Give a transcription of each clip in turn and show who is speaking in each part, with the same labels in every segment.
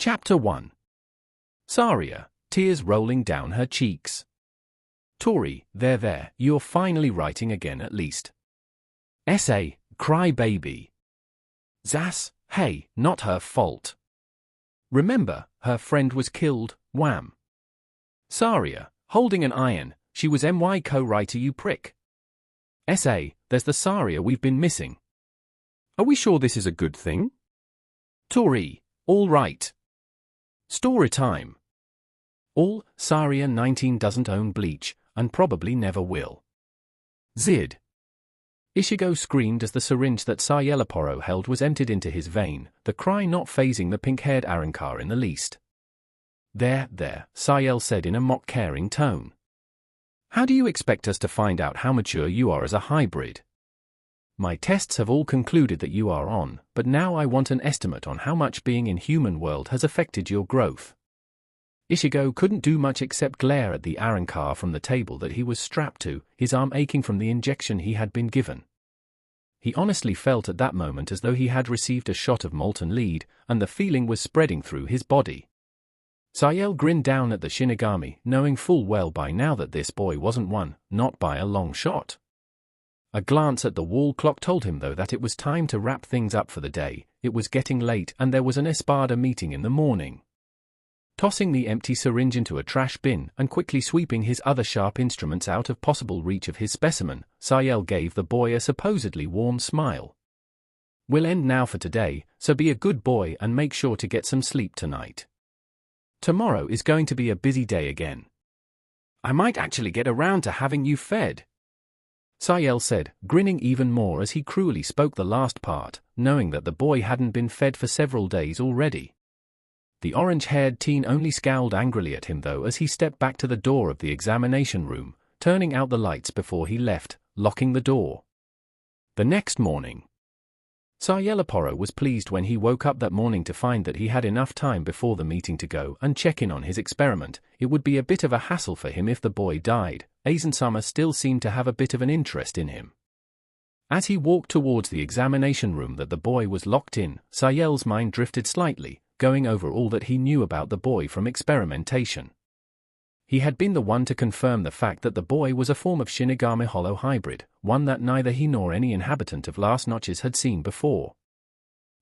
Speaker 1: Chapter 1. Saria, tears rolling down her cheeks. Tori, there, you're finally writing again at least. Essay, cry baby. Zas, hey, not her fault. Remember, her friend was killed, wham. Saria, holding an iron, she was my co-writer you prick. Essay, there's the Saria we've been missing. Are we sure this is a good thing? Tori, all right. Story time. All, Saria 19 doesn't own Bleach, and probably never will. Zid. Ichigo screamed as the syringe that Sayelaporo held was emptied into his vein, the cry not fazing the pink-haired Arrancar in the least. There, Sayel said in a mock-caring tone. How do you expect us to find out how mature you are as a hybrid? My tests have all concluded that you are on, but now I want an estimate on how much being in human world has affected your growth. Ichigo couldn't do much except glare at the Arrancar from the table that he was strapped to, his arm aching from the injection he had been given. He honestly felt at that moment as though he had received a shot of molten lead, and the feeling was spreading through his body. Sayel grinned down at the Shinigami, knowing full well by now that this boy wasn't one, not by a long shot. A glance at the wall clock told him though that it was time to wrap things up for the day. It was getting late and there was an Espada meeting in the morning. Tossing the empty syringe into a trash bin and quickly sweeping his other sharp instruments out of possible reach of his specimen, Sayel gave the boy a supposedly warm smile. We'll end now for today, so be a good boy and make sure to get some sleep tonight. Tomorrow is going to be a busy day again. I might actually get around to having you fed, Sayel said, grinning even more as he cruelly spoke the last part, knowing that the boy hadn't been fed for several days already. The orange-haired teen only scowled angrily at him though as he stepped back to the door of the examination room, turning out the lights before he left, locking the door. The next morning. Sayelaporo was pleased when he woke up that morning to find that he had enough time before the meeting to go and check in on his experiment. It would be a bit of a hassle for him if the boy died. Aizen-sama still seemed to have a bit of an interest in him. As he walked towards the examination room that the boy was locked in, Sayel's mind drifted slightly, going over all that he knew about the boy from experimentation. He had been the one to confirm the fact that the boy was a form of Shinigami Hollow hybrid, one that neither he nor any inhabitant of Las Noches had seen before.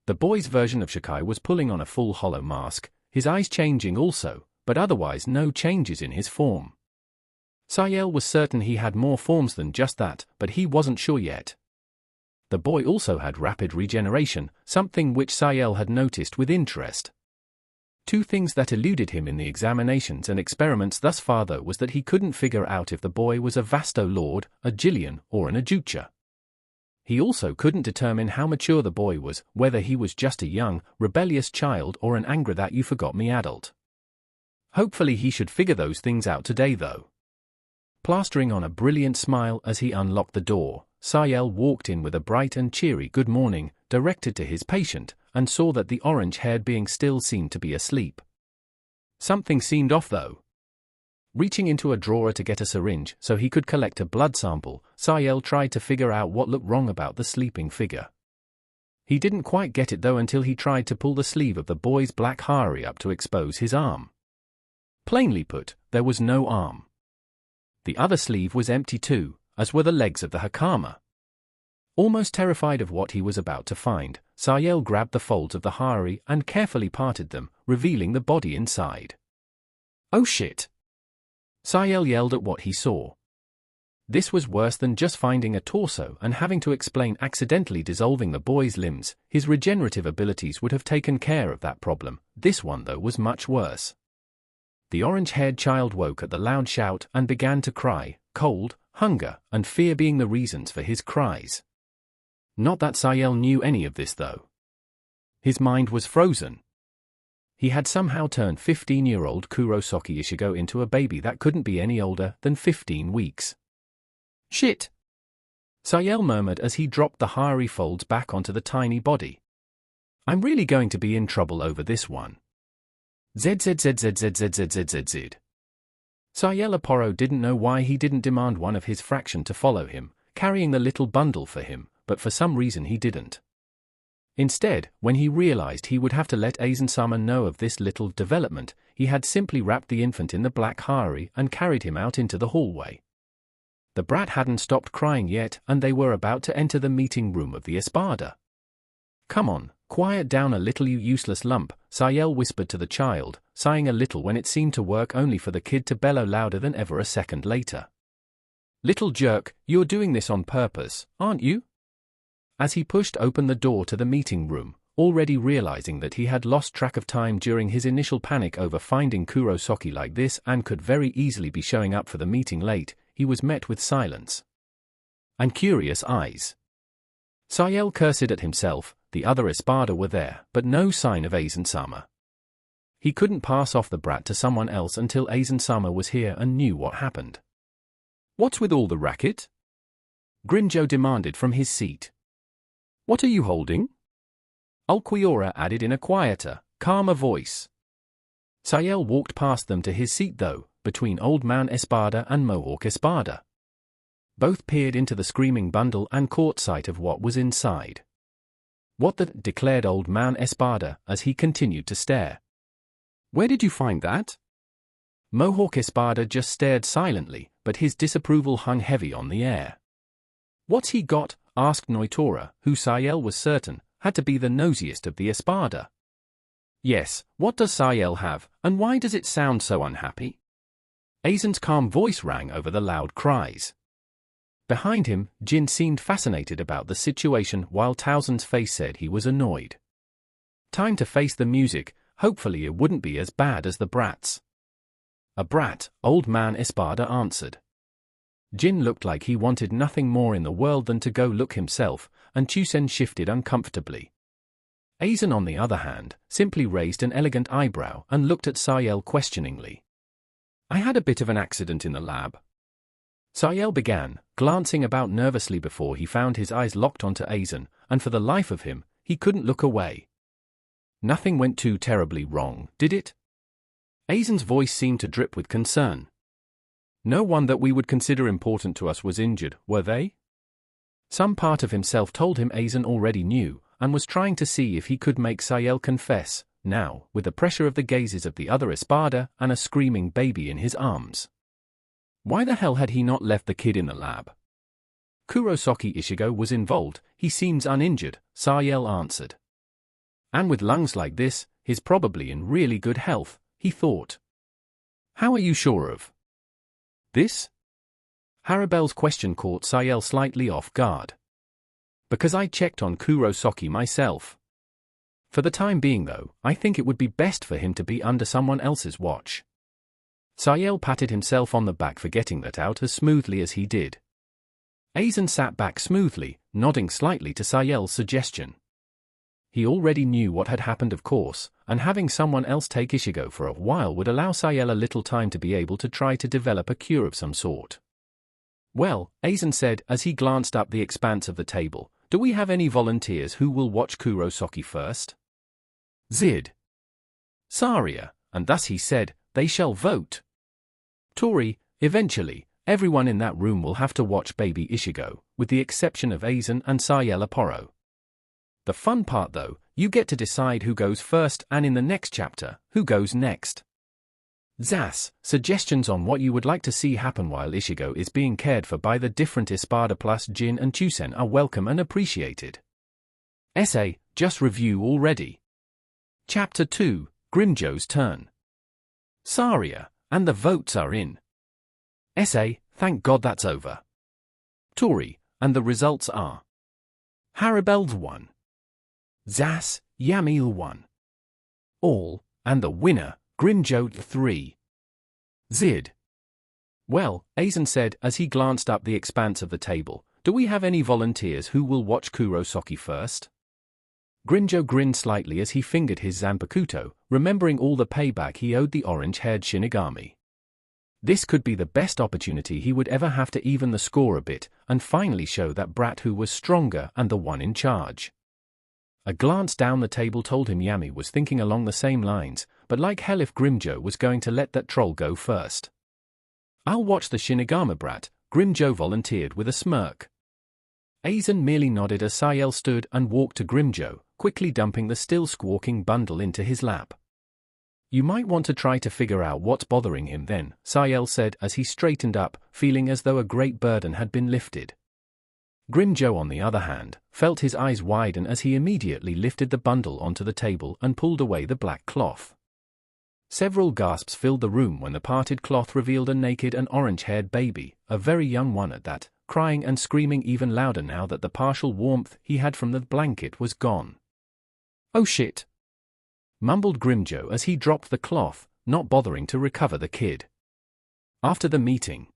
Speaker 1: The boy's version of Shikai was pulling on a full hollow mask, his eyes changing also, but otherwise no changes in his form. Sayel was certain he had more forms than just that, but he wasn't sure yet. The boy also had rapid regeneration, something which Sayel had noticed with interest. Two things that eluded him in the examinations and experiments thus far though was that he couldn't figure out if the boy was a Vasto Lord, a Jillian, or an Ajucha. He also couldn't determine how mature the boy was, whether he was just a young, rebellious child or an angry-that-you-forgot-me adult. Hopefully he should figure those things out today though. Plastering on a brilliant smile as he unlocked the door, Sayel walked in with a bright and cheery good morning, directed to his patient, and saw that the orange-haired being still seemed to be asleep. Something seemed off though. Reaching into a drawer to get a syringe so he could collect a blood sample, Sayel tried to figure out what looked wrong about the sleeping figure. He didn't quite get it though until he tried to pull the sleeve of the boy's black hari up to expose his arm. Plainly put, there was no arm. The other sleeve was empty too, as were the legs of the Hakama. Almost terrified of what he was about to find, Sayel grabbed the folds of the hari and carefully parted them, revealing the body inside. Oh shit! Sayel yelled at what he saw. This was worse than just finding a torso and having to explain accidentally dissolving the boy's limbs. His regenerative abilities would have taken care of that problem. This one though was much worse. The orange-haired child woke at the loud shout and began to cry, cold, hunger, and fear being the reasons for his cries. Not that Sayel knew any of this though. His mind was frozen. He had somehow turned 15-year-old Kurosaki Ichigo into a baby that couldn't be any older than 15 weeks. Shit! Sayel murmured as he dropped the hari folds back onto the tiny body. I'm really going to be in trouble over this one. ZZZZZZZZZZ. Sayelaporo didn't know why he didn't demand one of his fraction to follow him, carrying the little bundle for him, but for some reason he didn't. Instead, when he realized he would have to let Aizen-sama know of this little development, he had simply wrapped the infant in the black hari and carried him out into the hallway. The brat hadn't stopped crying yet, and they were about to enter the meeting room of the Espada. "Come on, quiet down a little, you useless lump," Sayel whispered to the child, sighing a little when it seemed to work only for the kid to bellow louder than ever a second later. "Little jerk, you're doing this on purpose, aren't you?" As he pushed open the door to the meeting room, already realizing that he had lost track of time during his initial panic over finding Kurosaki like this and could very easily be showing up for the meeting late, he was met with silence and curious eyes. Sayel cursed at himself. The other Espada were there, but no sign of Aizen-sama. He couldn't pass off the brat to someone else until Aizen-sama was here and knew what happened. "What's with all the racket?" Grinjo demanded from his seat. "What are you holding?" Ulquiorra added in a quieter, calmer voice. Sayel walked past them to his seat though, between Old Man Espada and Mohawk Espada. Both peered into the screaming bundle and caught sight of what was inside. "What the?" declared Old Man Espada as he continued to stare. "Where did you find that?" Mohawk Espada just stared silently, but his disapproval hung heavy on the air. "What's he got?" asked Noitora, who Sayel was certain had to be the nosiest of the Espada. "Yes, what does Sayel have, and why does it sound so unhappy?" Aizen's calm voice rang over the loud cries. Behind him, Jin seemed fascinated about the situation while Towson's face said he was annoyed. Time to face the music, hopefully it wouldn't be as bad as the brats. "A brat," Old Man Espada answered. Jin looked like he wanted nothing more in the world than to go look himself, and Chusen shifted uncomfortably. Aizen, on the other hand, simply raised an elegant eyebrow and looked at Sayel questioningly. "I had a bit of an accident in the lab." Sayel began, glancing about nervously before he found his eyes locked onto Aizen, and for the life of him, he couldn't look away. "Nothing went too terribly wrong, did it?" Aizen's voice seemed to drip with concern. "No one that we would consider important to us was injured, were they?" Some part of himself told him Aizen already knew, and was trying to see if he could make Sayel confess, now, with the pressure of the gazes of the other Espada and a screaming baby in his arms. Why the hell had he not left the kid in the lab? "Kurosaki Ichigo was involved, he seems uninjured," Sayel answered. "And with lungs like this, he's probably in really good health," he thought. "How are you sure of this?" Haribel's question caught Sayel slightly off guard. "Because I checked on Kurosaki myself. For the time being though, I think it would be best for him to be under someone else's watch." Sayel patted himself on the back for getting that out as smoothly as he did. Aizen sat back smoothly, nodding slightly to Sayel's suggestion. He already knew what had happened of course, and having someone else take Ichigo for a while would allow Sayel a little time to be able to try to develop a cure of some sort. "Well," Aizen said as he glanced up the expanse of the table, "do we have any volunteers who will watch Kurosaki first?" Zid. Saria, and thus he said, "They shall vote." Tori, eventually, everyone in that room will have to watch baby Ichigo, with the exception of Aizen and Sayel Aporo. The fun part though, you get to decide who goes first and in the next chapter, who goes next. Zas, suggestions on what you would like to see happen while Ichigo is being cared for by the different Espada plus Jin and Chusen are welcome and appreciated. Essay, just review already. Chapter 2, Grinjo's turn. Saria, and the votes are in. Essay, thank God that's over. Tori, and the results are. Haribel's 1. Zas, Yamil 1. All, and the winner, Grinjo 3. Zid. Well, Aizen said as he glanced up the expanse of the table, do we have any volunteers who will watch Kurosaki first? Grinjo grinned slightly as he fingered his Zanpakuto, remembering all the payback he owed the orange-haired Shinigami. This could be the best opportunity he would ever have to even the score a bit, and finally show that brat who was stronger and the one in charge. A glance down the table told him Yami was thinking along the same lines, but like hell if Grinjo was going to let that troll go first. I'll watch the Shinigami brat, Grinjo volunteered with a smirk. Aizen merely nodded as Sayel stood and walked to Grinjo, quickly dumping the still squawking bundle into his lap. You might want to try to figure out what's bothering him then, Sayel said as he straightened up, feeling as though a great burden had been lifted. Grimjo, on the other hand, felt his eyes widen as he immediately lifted the bundle onto the table and pulled away the black cloth. Several gasps filled the room when the parted cloth revealed a naked and orange-haired baby, a very young one at that, crying and screaming even louder now that the partial warmth he had from the blanket was gone. "Oh shit!" mumbled Grimjo as he dropped the cloth, not bothering to recover the kid. After the meeting,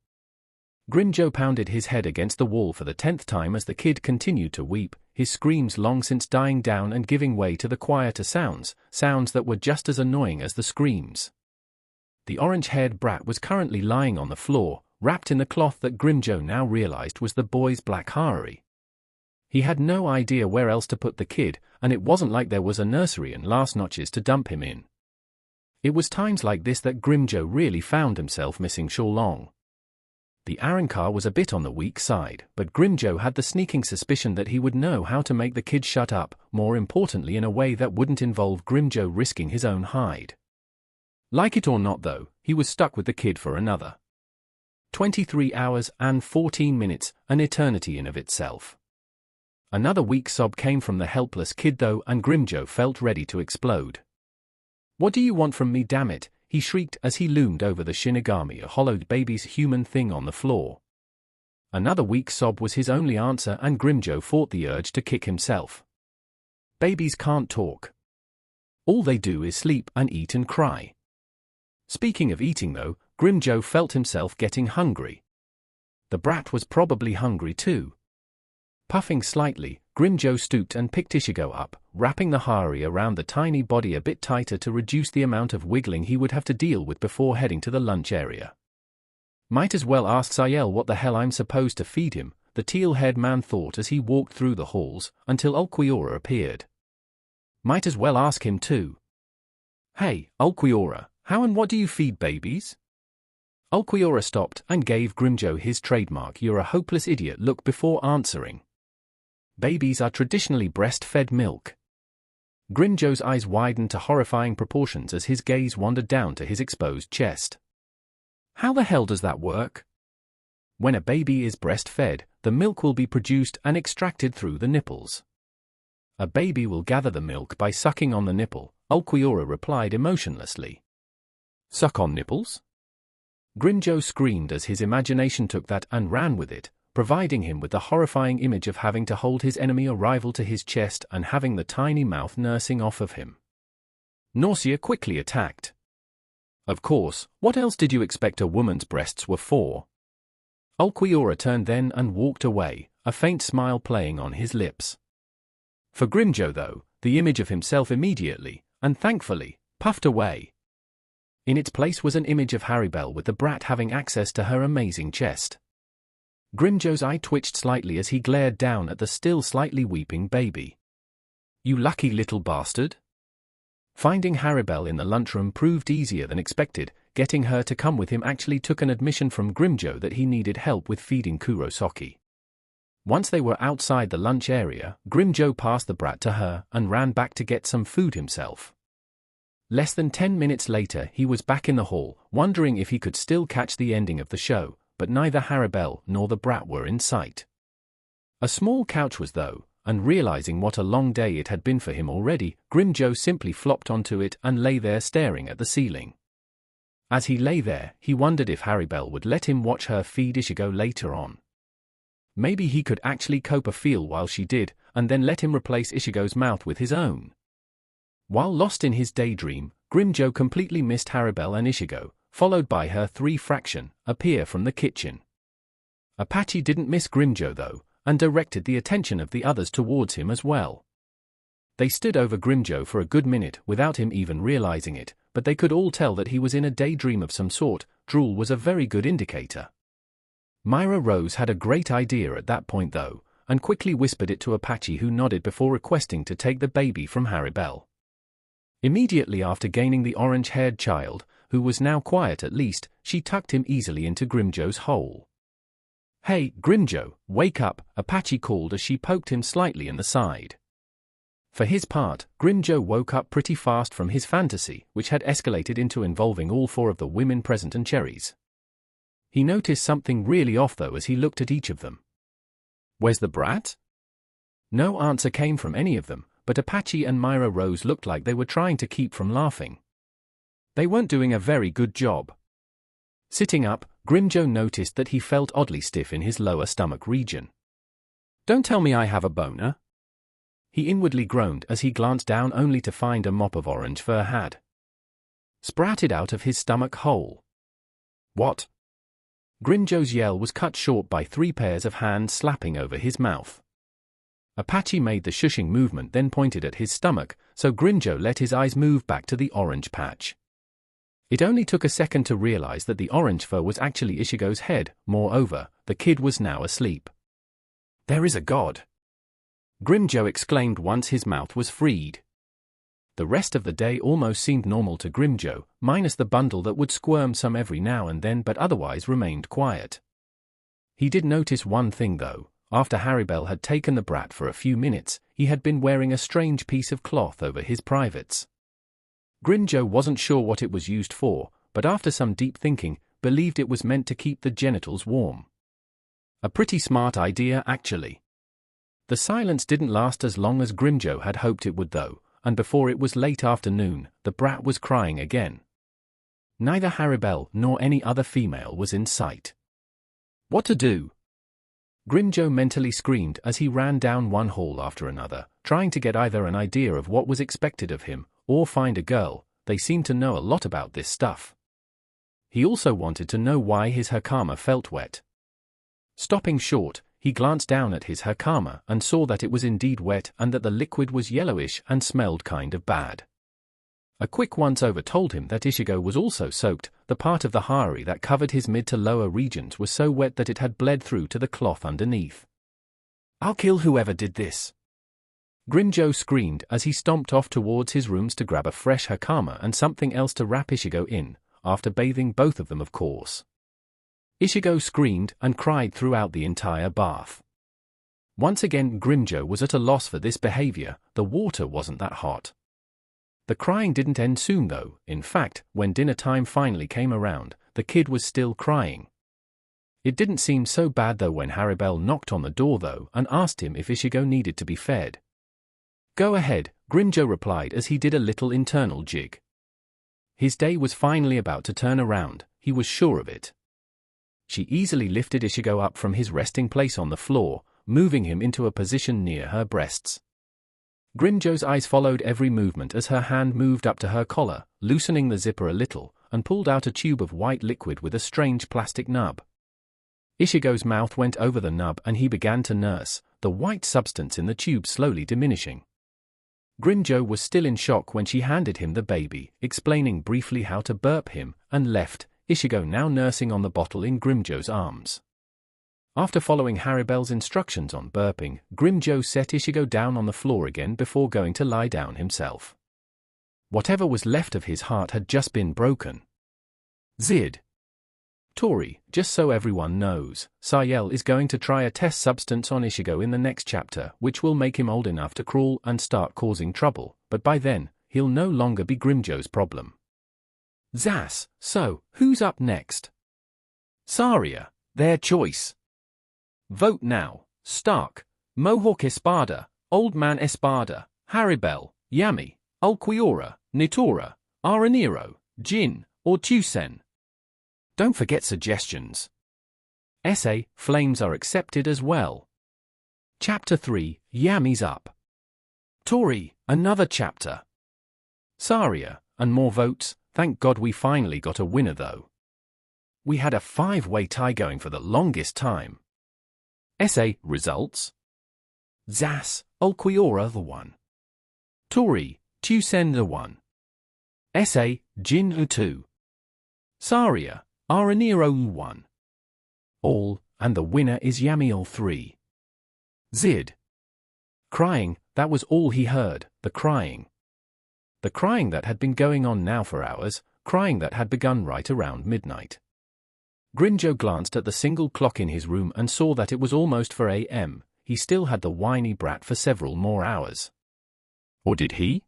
Speaker 1: Grimjo pounded his head against the wall for the 10th time as the kid continued to weep, his screams long since dying down and giving way to the quieter sounds that were just as annoying as the screams. The orange-haired brat was currently lying on the floor, wrapped in the cloth that Grimjo now realized was the boy's black harari. He had no idea where else to put the kid, and it wasn't like there was a nursery and last notches to dump him in. It was times like this that Grimjo really found himself missing Shuolong. The Arrancar was a bit on the weak side, but Grimjo had the sneaking suspicion that he would know how to make the kid shut up, more importantly in a way that wouldn't involve Grimjo risking his own hide. Like it or not though, he was stuck with the kid for another 23 hours and 14 minutes, an eternity in of itself. Another weak sob came from the helpless kid though, and Grimjo felt ready to explode. "What do you want from me, damn it?" he shrieked as he loomed over the Shinigami, a hollowed baby's human thing on the floor. Another weak sob was his only answer, and Grimjo fought the urge to kick himself. Babies can't talk. All they do is sleep and eat and cry. Speaking of eating though, Grimjo felt himself getting hungry. The brat was probably hungry too. Puffing slightly, Grimjo stooped and picked Ichigo up, wrapping the harari around the tiny body a bit tighter to reduce the amount of wiggling he would have to deal with before heading to the lunch area. Might as well ask Sayel what the hell I'm supposed to feed him, the teal-haired man thought as he walked through the halls, until Ulquiorra appeared. Might as well ask him too. "Hey, Ulquiorra, how and what do you feed babies?" Ulquiorra stopped and gave Grimjo his trademark "you're a hopeless idiot" look before answering. Babies are traditionally breastfed milk. Grimjo's eyes widened to horrifying proportions as his gaze wandered down to his exposed chest. How the hell does that work? When a baby is breastfed, the milk will be produced and extracted through the nipples. A baby will gather the milk by sucking on the nipple, Ulquiorra replied emotionlessly. Suck on nipples? Grimjo screamed as his imagination took that and ran with it, providing him with the horrifying image of having to hold his enemy or rival to his chest and having the tiny mouth nursing off of him. Nausea quickly attacked. Of course, what else did you expect a woman's breasts were for? Ulquiorra turned then and walked away, a faint smile playing on his lips. For Grimjo though, the image of himself immediately, and thankfully, puffed away. In its place was an image of Haribel with the brat having access to her amazing chest. Grimjo's eye twitched slightly as he glared down at the still slightly weeping baby. "You lucky little bastard." Finding Haribel in the lunchroom proved easier than expected. Getting her to come with him actually took an admission from Grimjo that he needed help with feeding Kurosaki. Once they were outside the lunch area, Grimjo passed the brat to her and ran back to get some food himself. Less than 10 minutes later he was back in the hall, wondering if he could still catch the ending of the show, but neither Haribel nor the brat were in sight. A small couch was though, and realizing what a long day it had been for him already, Grimjo simply flopped onto it and lay there staring at the ceiling. As he lay there, he wondered if Haribel would let him watch her feed Ichigo later on. Maybe he could actually cope a feel while she did, and then let him replace Ichigo's mouth with his own. While lost in his daydream, Grimjo completely missed Haribel and Ichigo, followed by her 3-fraction, appear from the kitchen. Apache didn't miss Grimjo though, and directed the attention of the others towards him as well. They stood over Grimjo for a good minute without him even realizing it, but they could all tell that he was in a daydream of some sort. Drool was a very good indicator. Myra Rose had a great idea at that point though, and quickly whispered it to Apache, who nodded before requesting to take the baby from Haribel. Immediately after gaining the orange-haired child, who was now quiet at least, she tucked him easily into Grimjo's hole. "Hey, Grimjo, wake up," Apache called as she poked him slightly in the side. For his part, Grimjo woke up pretty fast from his fantasy, which had escalated into involving all 4 of the women present and cherries. He noticed something really off though as he looked at each of them. "Where's the brat?" No answer came from any of them, but Apache and Myra Rose looked like they were trying to keep from laughing. They weren't doing a very good job. Sitting up, Grimjo noticed that he felt oddly stiff in his lower stomach region. "Don't tell me I have a boner." He inwardly groaned as he glanced down only to find a mop of orange fur had sprouted out of his stomach hole. "What?" Grimjo's yell was cut short by 3 pairs of hands slapping over his mouth. Apache made the shushing movement, then pointed at his stomach, so Grimjo let his eyes move back to the orange patch. It only took a second to realize that the orange fur was actually Ichigo's head. Moreover, the kid was now asleep. "There is a god!" Grimjo exclaimed once his mouth was freed. The rest of the day almost seemed normal to Grimjo, minus the bundle that would squirm some every now and then but otherwise remained quiet. He did notice one thing though. After Haribel had taken the brat for a few minutes, he had been wearing a strange piece of cloth over his privates. Grimjo wasn't sure what it was used for, but after some deep thinking, believed it was meant to keep the genitals warm. A pretty smart idea actually. The silence didn't last as long as Grimjo had hoped it would though, and before it was late afternoon, the brat was crying again. Neither Haribel nor any other female was in sight. What to do? Grimjo mentally screamed as he ran down one hall after another, trying to get either an idea of what was expected of him, or find a girl. They seemed to know a lot about this stuff. He also wanted to know why his hakama felt wet. Stopping short, he glanced down at his hakama and saw that it was indeed wet and that the liquid was yellowish and smelled kind of bad. A quick once-over told him that Ichigo was also soaked. The part of the hari that covered his mid to lower regions was so wet that it had bled through to the cloth underneath. "I'll kill whoever did this!" Grimjo screamed as he stomped off towards his rooms to grab a fresh hakama and something else to wrap Ichigo in, after bathing both of them of course. Ichigo screamed and cried throughout the entire bath. Once again Grimjo was at a loss for this behavior. The water wasn't that hot. The crying didn't end soon though. In fact, when dinner time finally came around, the kid was still crying. It didn't seem so bad though when Haribel knocked on the door though and asked him if Ichigo needed to be fed. "Go ahead," Grimjo replied as he did a little internal jig. His day was finally about to turn around, he was sure of it. She easily lifted Ichigo up from his resting place on the floor, moving him into a position near her breasts. Grimjo's eyes followed every movement as her hand moved up to her collar, loosening the zipper a little, and pulled out a tube of white liquid with a strange plastic nub. Ichigo's mouth went over the nub and he began to nurse, the white substance in the tube slowly diminishing. Grimjo was still in shock when she handed him the baby, explaining briefly how to burp him, and left, Ichigo now nursing on the bottle in Grimjo's arms. After following Haribel's instructions on burping, Grimjo set Ichigo down on the floor again before going to lie down himself. Whatever was left of his heart had just been broken. Zid. Tori, just so everyone knows, Sayel is going to try a test substance on Ichigo in the next chapter, which will make him old enough to crawl and start causing trouble, but by then, he'll no longer be Grimjo's problem. Zas, so, who's up next? Saria, their choice. Vote now. Stark, Mohawk Espada, Old Man Espada, Haribel, Yami, Ulquiorra, Nitora, Araniro, Jin, or Chusen. Don't forget suggestions. Essay, flames are accepted as well. Chapter 3, Yami's up. Tori, another chapter. Saria, and more votes. Thank God we finally got a winner though. We had a 5-way tie going for the longest time. Essay, results. Zas, Ulquiorra the 1. Tori, Chusen the 1. Essay, Jin 2. Saria, Araniro 1. All, and the winner is Yami 3. Zid. Crying, that was all he heard, the crying. The crying that had been going on now for hours, crying that had begun right around midnight. Grimjo glanced at the single clock in his room and saw that it was almost 4 a.m. He still had the whiny brat for several more hours. Or did he?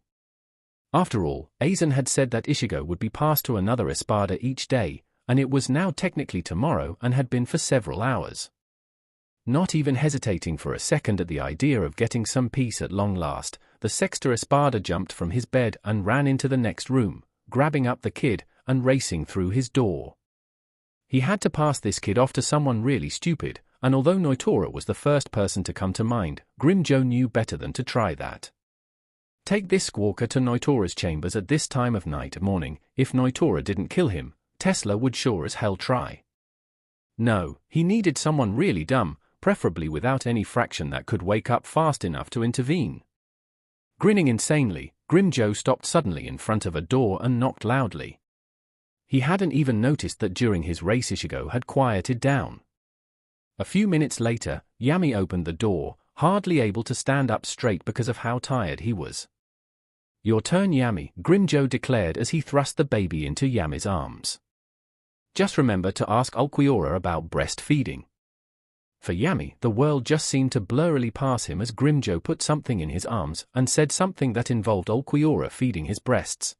Speaker 1: After all, Aizen had said that Ichigo would be passed to another Espada each day, and it was now technically tomorrow and had been for several hours. Not even hesitating for a second at the idea of getting some peace at long last, the Sexta Espada jumped from his bed and ran into the next room, grabbing up the kid and racing through his door. He had to pass this kid off to someone really stupid, and although Noitora was the first person to come to mind, Grimjo knew better than to try that. Take this squawker to Noitora's chambers at this time of night or morning. If Noitora didn't kill him, Tesla would sure as hell try. No, he needed someone really dumb, preferably without any fraction that could wake up fast enough to intervene. Grinning insanely, Grimjo stopped suddenly in front of a door and knocked loudly. He hadn't even noticed that during his race Ichigo had quieted down. A few minutes later, Yami opened the door, hardly able to stand up straight because of how tired he was. "Your turn, Yami," Grimjo declared as he thrust the baby into Yami's arms. "Just remember to ask Ulquiorra about breastfeeding." For Yami, the world just seemed to blurrily pass him as Grimjo put something in his arms and said something that involved Ulquiorra feeding his breasts.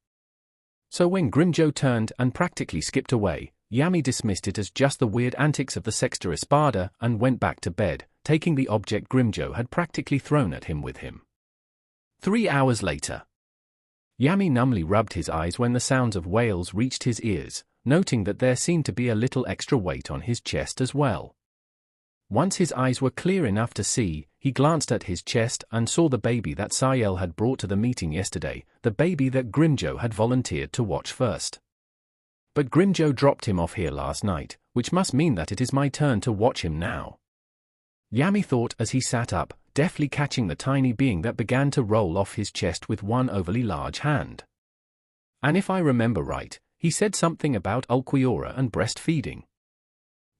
Speaker 1: So when Grimjo turned and practically skipped away, Yami dismissed it as just the weird antics of the Sexta Espada and went back to bed, taking the object Grimjo had practically thrown at him with him. 3 hours later. Yami numbly rubbed his eyes when the sounds of wails reached his ears, noting that there seemed to be a little extra weight on his chest as well. Once his eyes were clear enough to see, he glanced at his chest and saw the baby that Sayel had brought to the meeting yesterday, the baby that Grimjo had volunteered to watch first. But Grimjo dropped him off here last night, which must mean that it is my turn to watch him now. Yami thought as he sat up, deftly catching the tiny being that began to roll off his chest with one overly large hand. And if I remember right, he said something about Ulquiorra and breastfeeding.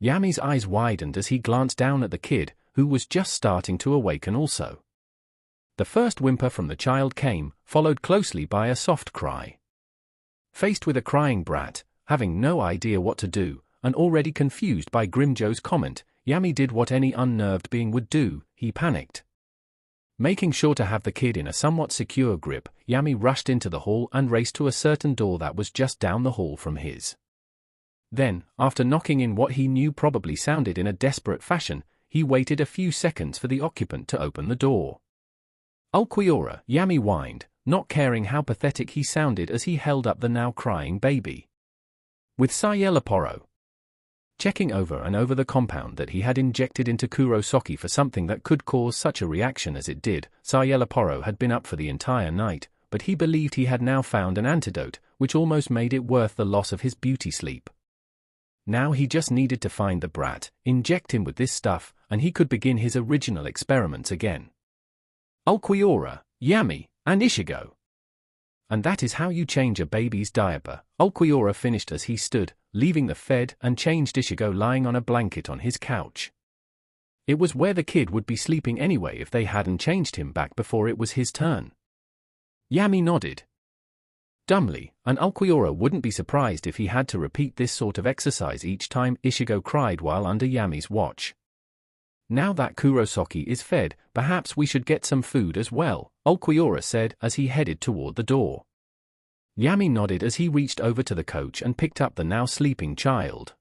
Speaker 1: Yami's eyes widened as he glanced down at the kid, who was just starting to awaken also. The first whimper from the child came, followed closely by a soft cry. Faced with a crying brat, having no idea what to do, and already confused by Grimjo's comment, Yami did what any unnerved being would do, he panicked. Making sure to have the kid in a somewhat secure grip, Yami rushed into the hall and raced to a certain door that was just down the hall from his. Then, after knocking in what he knew probably sounded in a desperate fashion, he waited a few seconds for the occupant to open the door. "Ulquiorra," Yami whined, not caring how pathetic he sounded as he held up the now crying baby. "With Sayel Aporo." Checking over and over the compound that he had injected into Kurosaki for something that could cause such a reaction as it did, Sayel Aporo had been up for the entire night, but he believed he had now found an antidote, which almost made it worth the loss of his beauty sleep. Now he just needed to find the brat, inject him with this stuff, and he could begin his original experiments again. "Ulquiorra, Yami, and Ichigo." And that is how you change a baby's diaper, Ulquiorra finished as he stood, leaving the fed and changed Ichigo lying on a blanket on his couch. It was where the kid would be sleeping anyway if they hadn't changed him back before it was his turn. Yami nodded dumbly, and Ulquiorra wouldn't be surprised if he had to repeat this sort of exercise each time Ichigo cried while under Yami's watch. "Now that Kurosaki is fed, perhaps we should get some food as well," Ulquiorra said as he headed toward the door. Yami nodded as he reached over to the coach and picked up the now sleeping child.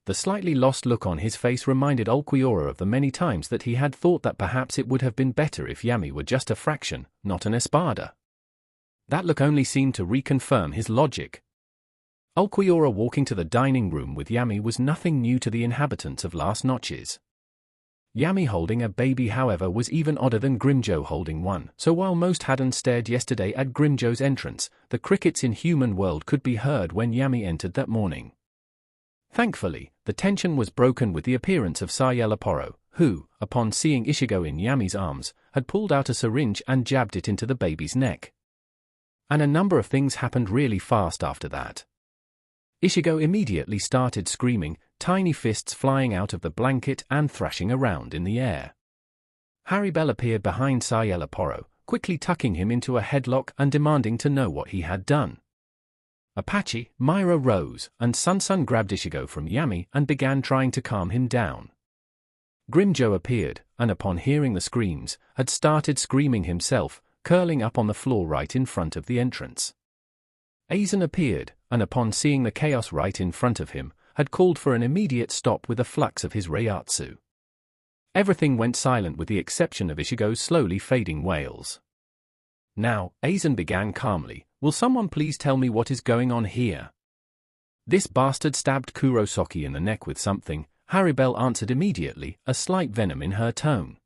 Speaker 1: The slightly lost look on his face reminded Ulquiorra of the many times that he had thought that perhaps it would have been better if Yami were just a fraction, not an Espada. That look only seemed to reconfirm his logic. Ulquiorra walking to the dining room with Yami was nothing new to the inhabitants of Las Noches. Yami holding a baby, however, was even odder than Grimjo holding one, so while most hadn't stared yesterday at Grimjo's entrance, the crickets in human world could be heard when Yami entered that morning. Thankfully, the tension was broken with the appearance of Sayel Aporo, who, upon seeing Ichigo in Yami's arms, had pulled out a syringe and jabbed it into the baby's neck. And a number of things happened really fast after that. Ichigo immediately started screaming, tiny fists flying out of the blanket and thrashing around in the air. Haribel appeared behind Sayel Aporo, quickly tucking him into a headlock and demanding to know what he had done. Apache, Myra rose, and Sun grabbed Ichigo from Yami and began trying to calm him down. Grimjo appeared, and upon hearing the screams, had started screaming himself, curling up on the floor right in front of the entrance. Aizen appeared, and upon seeing the chaos right in front of him, had called for an immediate stop with a flux of his Reiatsu. Everything went silent with the exception of Ichigo's slowly fading wails. Now, Aizen began calmly, "Will someone please tell me what is going on here?" "This bastard stabbed Kurosaki in the neck with something," Haribel answered immediately, a slight venom in her tone.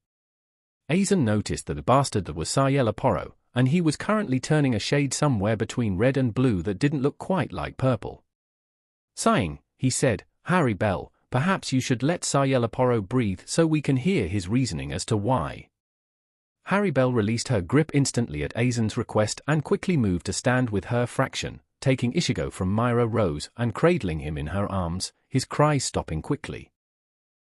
Speaker 1: Aizen noticed that the bastard was Sayelaporo, and he was currently turning a shade somewhere between red and blue that didn't look quite like purple. Sighing, he said, "Haribel, perhaps you should let Sayelaporo breathe so we can hear his reasoning as to why." Haribel released her grip instantly at Aizen's request and quickly moved to stand with her fraction, taking Ichigo from Myra Rose and cradling him in her arms, his cries stopping quickly.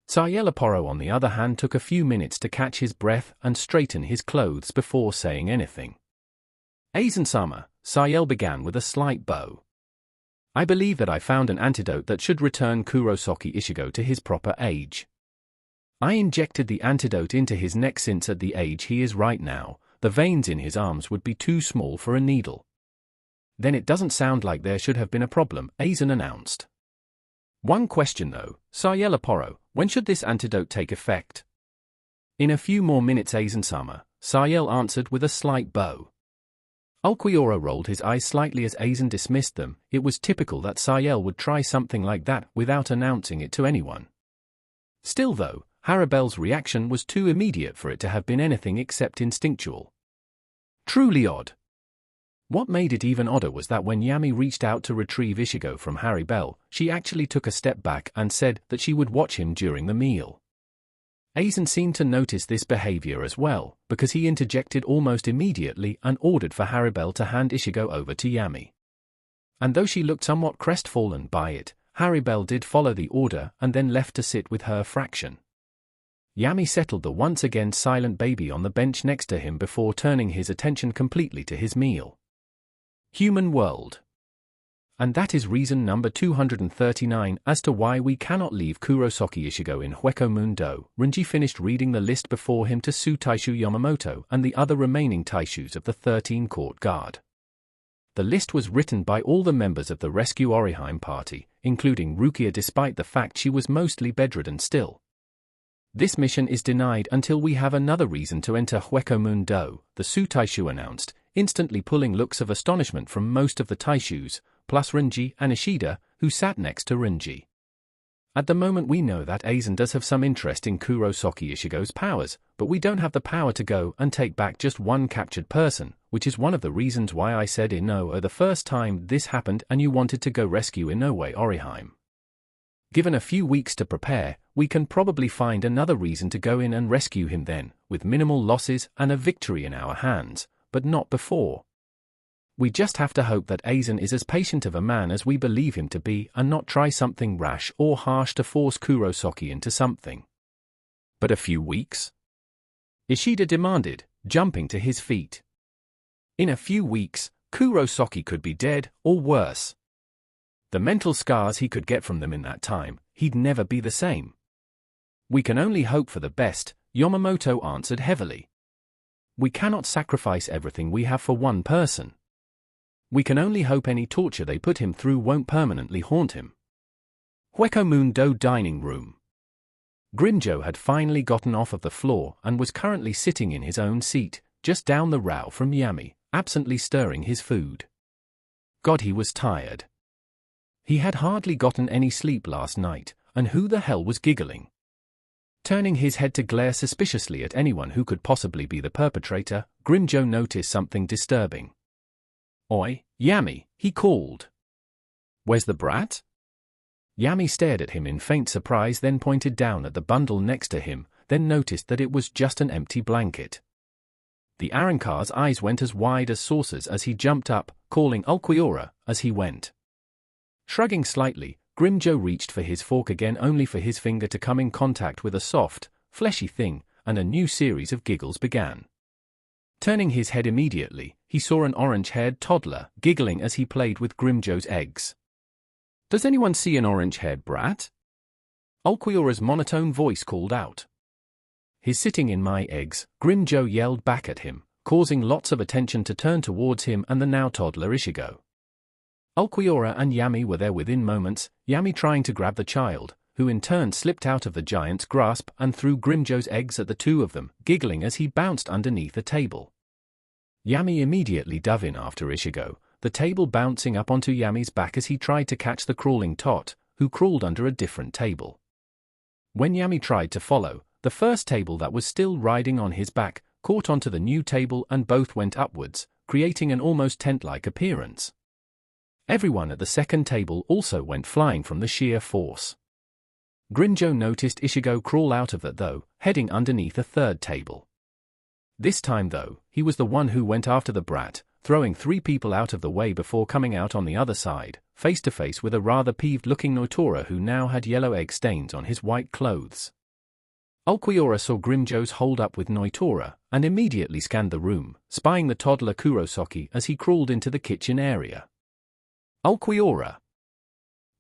Speaker 1: Sayelaporo on the other hand took a few minutes to catch his breath and straighten his clothes before saying anything. "Aizen-sama," Sayel began with a slight bow. "I believe that I found an antidote that should return Kurosaki Ichigo to his proper age. I injected the antidote into his neck since at the age he is right now, the veins in his arms would be too small for a needle." "Then it doesn't sound like there should have been a problem," Aizen announced. "One question though, Sayelaporo, when should this antidote take effect?" "In a few more minutes, Aizen-sama," Sayel answered with a slight bow. Ulquiorra rolled his eyes slightly as Aizen dismissed them. It was typical that Sayel would try something like that without announcing it to anyone. Still though, Haribel's reaction was too immediate for it to have been anything except instinctual. Truly odd. What made it even odder was that when Yami reached out to retrieve Ichigo from Haribel, she actually took a step back and said that she would watch him during the meal. Aizen seemed to notice this behavior as well, because he interjected almost immediately and ordered for Haribel to hand Ichigo over to Yami. And though she looked somewhat crestfallen by it, Haribel did follow the order and then left to sit with her fraction. Yami settled the once again silent baby on the bench next to him before turning his attention completely to his meal. Human world. And that is reason number 239 as to why we cannot leave Kurosaki Ichigo in Hueco-Mundo. Renji finished reading the list before him to Su Taishu Yamamoto and the other remaining Taishus of the 13 Court Guard. The list was written by all the members of the Rescue Orihime party, including Rukia despite the fact she was mostly bedridden still. "This mission is denied until we have another reason to enter Hueco-Mundo," the Su Taishu announced, instantly pulling looks of astonishment from most of the Taishus, plus Renji and Ishida, who sat next to Renji. "At the moment we know that Aizen does have some interest in Kurosaki Ichigo's powers, but we don't have the power to go and take back just one captured person, which is one of the reasons why I said Inoue the first time this happened and you wanted to go rescue Inoue Orihime. Given a few weeks to prepare, we can probably find another reason to go in and rescue him then, with minimal losses and a victory in our hands, but not before. We just have to hope that Aizen is as patient of a man as we believe him to be and not try something rash or harsh to force Kurosaki into something." "But a few weeks?" Ishida demanded, jumping to his feet. "In a few weeks, Kurosaki could be dead, or worse. The mental scars he could get from them in that time, he'd never be the same." "We can only hope for the best," Yamamoto answered heavily. "We cannot sacrifice everything we have for one person. We can only hope any torture they put him through won't permanently haunt him." Hueco-Mundo dining room. Grimjo had finally gotten off of the floor and was currently sitting in his own seat, just down the row from Yami, absently stirring his food. God, he was tired. He had hardly gotten any sleep last night, and who the hell was giggling? Turning his head to glare suspiciously at anyone who could possibly be the perpetrator, Grimjo noticed something disturbing. "Oi, Yami," he called. "Where's the brat?" Yami stared at him in faint surprise, then pointed down at the bundle next to him, then noticed that it was just an empty blanket. The Arrancar's eyes went as wide as saucers as he jumped up, calling Ulquiorra as he went. Shrugging slightly, Grimjo reached for his fork again only for his finger to come in contact with a soft, fleshy thing, and a new series of giggles began. Turning his head immediately, he saw an orange-haired toddler giggling as he played with Grimjo's eggs. "Does anyone see an orange-haired brat?" Ulquiorra's monotone voice called out. "He's sitting in my eggs," Grimjo yelled back at him, causing lots of attention to turn towards him and the now toddler Ichigo. Ulquiorra and Yami were there within moments, Yami trying to grab the child, who in turn slipped out of the giant's grasp and threw Grimjo's eggs at the two of them, giggling as he bounced underneath a table. Yami immediately dove in after Ichigo, the table bouncing up onto Yami's back as he tried to catch the crawling tot, who crawled under a different table. When Yami tried to follow, the first table that was still riding on his back caught onto the new table and both went upwards, creating an almost tent-like appearance. Everyone at the second table also went flying from the sheer force. Grimjo noticed Ichigo crawl out of that though, heading underneath a third table. This time though, he was the one who went after the brat, throwing 3 people out of the way before coming out on the other side, face to face with a rather peeved-looking Noitora who now had yellow egg stains on his white clothes. Ulquiorra saw Grimjo's hold up with Noitora, and immediately scanned the room, spying the toddler Kurosaki as he crawled into the kitchen area. Ulquiorra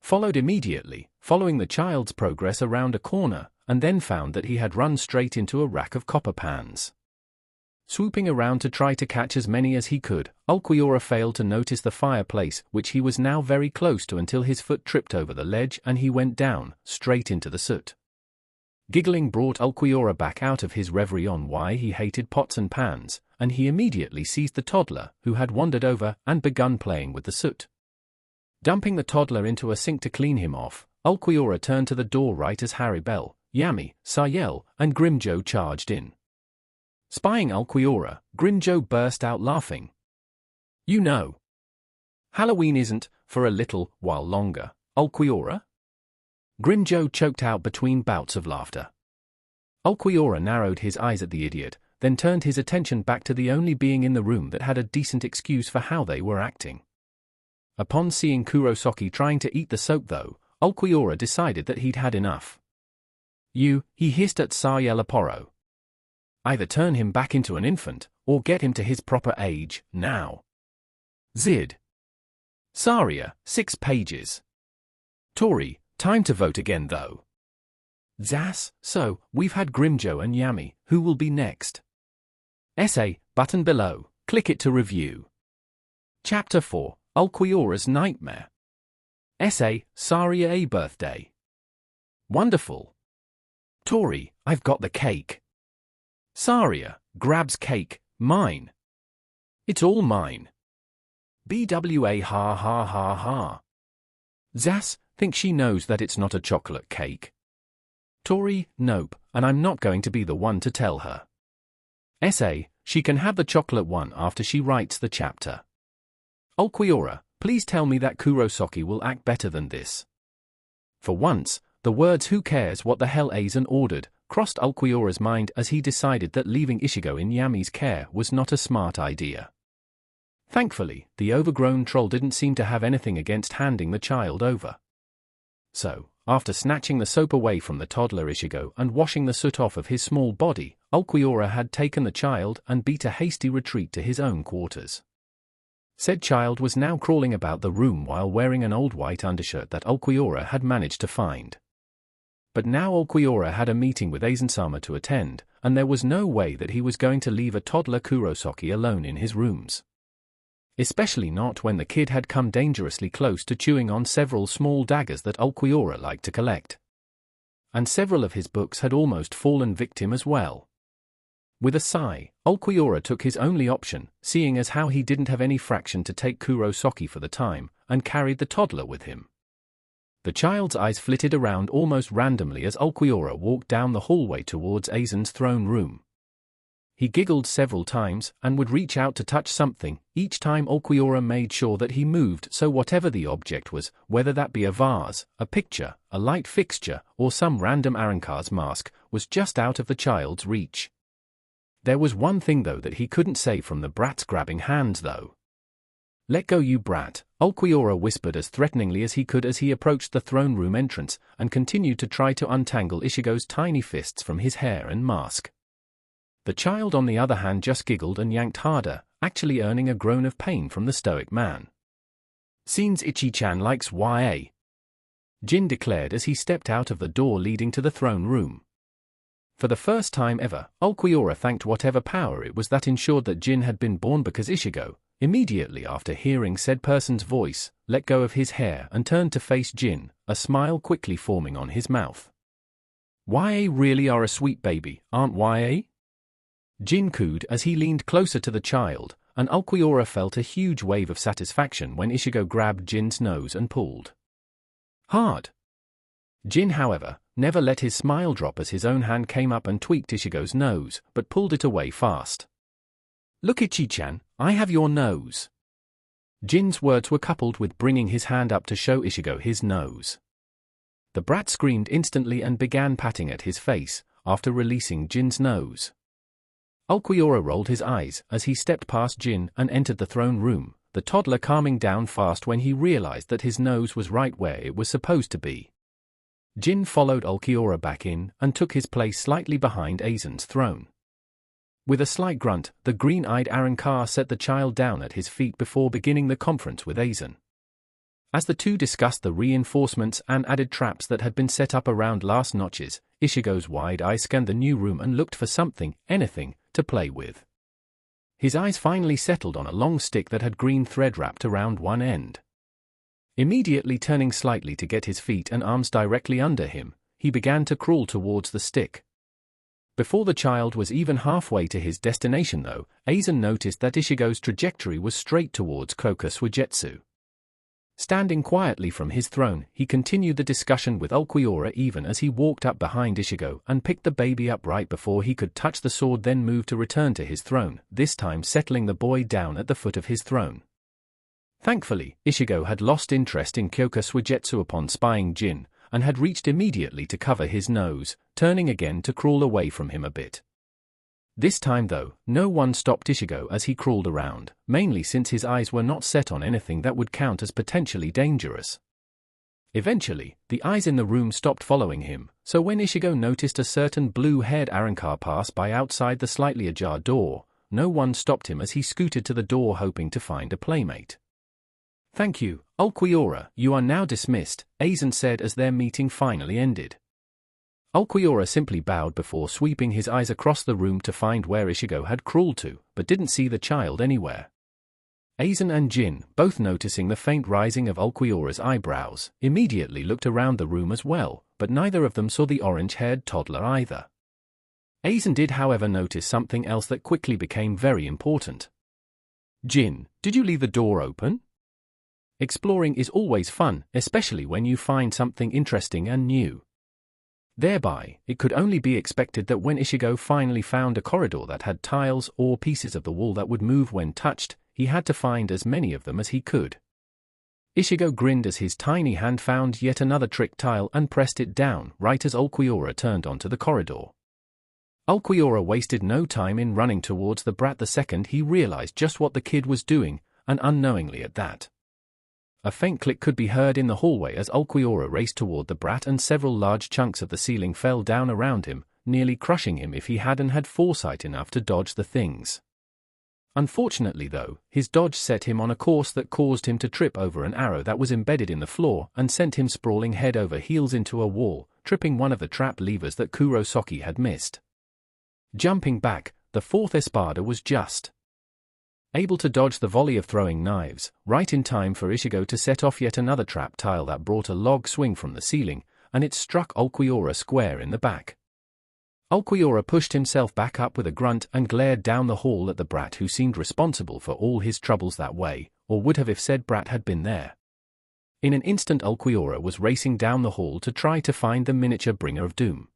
Speaker 1: followed immediately, following the child's progress around a corner, and then found that he had run straight into a rack of copper pans. Swooping around to try to catch as many as he could, Ulquiorra failed to notice the fireplace, which he was now very close to until his foot tripped over the ledge and he went down, straight into the soot. Giggling brought Ulquiorra back out of his reverie on why he hated pots and pans, and he immediately seized the toddler, who had wandered over and begun playing with the soot. Dumping the toddler into a sink to clean him off, Ulquiorra turned to the door right as Haribel, Yami, Sayel, and Grimjo charged in. Spying Ulquiorra, Grimjo burst out laughing. "You know, Halloween isn't for a little while longer, Ulquiorra?" Grimjo choked out between bouts of laughter. Ulquiorra narrowed his eyes at the idiot, then turned his attention back to the only being in the room that had a decent excuse for how they were acting. Upon seeing Kurosaki trying to eat the soap though, Ulquiorra decided that he'd had enough. He hissed at Sayel Aporo. "Either turn him back into an infant, or get him to his proper age, now." Zid. Saria, 6 pages. Tori, time to vote again though. Zas, so, we've had Grimjo and Yami, who will be next? Essay, button below, click it to review. Chapter 4, Ulquiorra's Nightmare. Essay, Saria a birthday. Wonderful. Tori, I've got the cake. Saria, grabs cake, mine. It's all mine. BWA ha ha ha ha. Zas, think she knows that it's not a chocolate cake. Tori, nope, and I'm not going to be the one to tell her. Essay, she can have the chocolate one after she writes the chapter. Ulquiorra, please tell me that Kurosaki will act better than this. For once, the words "who cares what the hell Aizen ordered" crossed Ulquiorra's mind as he decided that leaving Ichigo in Yami's care was not a smart idea. Thankfully, the overgrown troll didn't seem to have anything against handing the child over. So, after snatching the soap away from the toddler Ichigo and washing the soot off of his small body, Ulquiorra had taken the child and beat a hasty retreat to his own quarters. Said child was now crawling about the room while wearing an old white undershirt that Ulquiorra had managed to find. But now Ulquiorra had a meeting with Aizen-sama to attend, and there was no way that he was going to leave a toddler Kurosaki alone in his rooms. Especially not when the kid had come dangerously close to chewing on several small daggers that Ulquiorra liked to collect. And several of his books had almost fallen victim as well. With a sigh, Ulquiorra took his only option, seeing as how he didn't have any fraction to take Kurosaki for the time, and carried the toddler with him. The child's eyes flitted around almost randomly as Ulquiorra walked down the hallway towards Aizen's throne room. He giggled several times and would reach out to touch something, each time Ulquiorra made sure that he moved so whatever the object was, whether that be a vase, a picture, a light fixture, or some random Arrancar's mask, was just out of the child's reach. There was one thing though that he couldn't say from the brat's grabbing hands though. "Let go you brat," Ulquiorra whispered as threateningly as he could as he approached the throne room entrance and continued to try to untangle Ichigo's tiny fists from his hair and mask. The child on the other hand just giggled and yanked harder, actually earning a groan of pain from the stoic man. "Seems Ichi-chan likes YA," Jin declared as he stepped out of the door leading to the throne room. For the first time ever, Ulquiorra thanked whatever power it was that ensured that Jin had been born, because Ichigo, immediately after hearing said person's voice, let go of his hair and turned to face Jin, a smile quickly forming on his mouth. "YA really are a sweet baby, aren't YA?" Jin cooed as he leaned closer to the child, and Ulquiorra felt a huge wave of satisfaction when Ichigo grabbed Jin's nose and pulled hard. Jin, however, never let his smile drop as his own hand came up and tweaked Ichigo's nose, but pulled it away fast. "Look, Ichi-chan, I have your nose." Jin's words were coupled with bringing his hand up to show Ichigo his nose. The brat screamed instantly and began patting at his face, after releasing Jin's nose. Ulquiorra rolled his eyes as he stepped past Jin and entered the throne room, the toddler calming down fast when he realized that his nose was right where it was supposed to be. Jin followed Ulquiorra back in and took his place slightly behind Aizen's throne. With a slight grunt, the green-eyed Arrancar set the child down at his feet before beginning the conference with Aizen. As the two discussed the reinforcements and added traps that had been set up around last notches, Ichigo's wide eyes scanned the new room and looked for something, anything, to play with. His eyes finally settled on a long stick that had green thread wrapped around one end. Immediately turning slightly to get his feet and arms directly under him, he began to crawl towards the stick. Before the child was even halfway to his destination though, Aizen noticed that Ichigo's trajectory was straight towards Kokuswagetsu. Standing quietly from his throne, he continued the discussion with Ulquiorra even as he walked up behind Ichigo and picked the baby up right before he could touch the sword, then moved to return to his throne, this time settling the boy down at the foot of his throne. Thankfully, Ichigo had lost interest in Kokuswagetsu upon spying Jin, and had reached immediately to cover his nose, turning again to crawl away from him a bit. This time though, no one stopped Ichigo as he crawled around, mainly since his eyes were not set on anything that would count as potentially dangerous. Eventually, the eyes in the room stopped following him, so when Ichigo noticed a certain blue-haired Arrancar pass by outside the slightly ajar door, no one stopped him as he scooted to the door hoping to find a playmate. "Thank you, Ulquiorra, you are now dismissed," Aizen said as their meeting finally ended. Ulquiorra simply bowed before sweeping his eyes across the room to find where Ichigo had crawled to, but didn't see the child anywhere. Aizen and Jin, both noticing the faint rising of Ulquiorra's eyebrows, immediately looked around the room as well, but neither of them saw the orange-haired toddler either. Aizen did however notice something else that quickly became very important. "Jin, did you leave the door open?" Exploring is always fun, especially when you find something interesting and new. Thereby, it could only be expected that when Ichigo finally found a corridor that had tiles or pieces of the wall that would move when touched, he had to find as many of them as he could. Ichigo grinned as his tiny hand found yet another trick tile and pressed it down right as Ulquiorra turned onto the corridor. Ulquiorra wasted no time in running towards the brat the second he realized just what the kid was doing, and unknowingly at that. A faint click could be heard in the hallway as Ulquiorra raced toward the brat, and several large chunks of the ceiling fell down around him, nearly crushing him if he hadn't had foresight enough to dodge the things. Unfortunately though, his dodge set him on a course that caused him to trip over an arrow that was embedded in the floor and sent him sprawling head over heels into a wall, tripping one of the trap levers that Kurosaki had missed. Jumping back, the fourth espada was just able to dodge the volley of throwing knives, right in time for Ichigo to set off yet another trap tile that brought a log swing from the ceiling, and it struck Ulquiorra square in the back. Ulquiorra pushed himself back up with a grunt and glared down the hall at the brat who seemed responsible for all his troubles that way, or would have if said brat had been there. In an instant Ulquiorra was racing down the hall to try to find the miniature bringer of doom.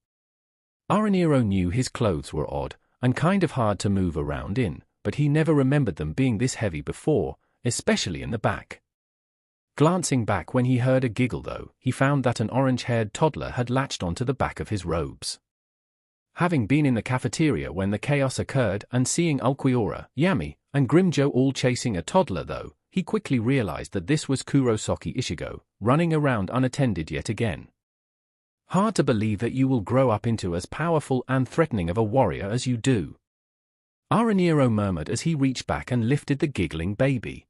Speaker 1: Araniro knew his clothes were odd, and kind of hard to move around in, but he never remembered them being this heavy before, especially in the back. Glancing back when he heard a giggle though, he found that an orange-haired toddler had latched onto the back of his robes. Having been in the cafeteria when the chaos occurred and seeing Ulquiorra, Yami, and Grimjo all chasing a toddler though, he quickly realized that this was Kurosaki Ichigo, running around unattended yet again. Hard to believe that you will grow up into as powerful and threatening of a warrior as you do. Araniro murmured as he reached back and lifted the giggling baby.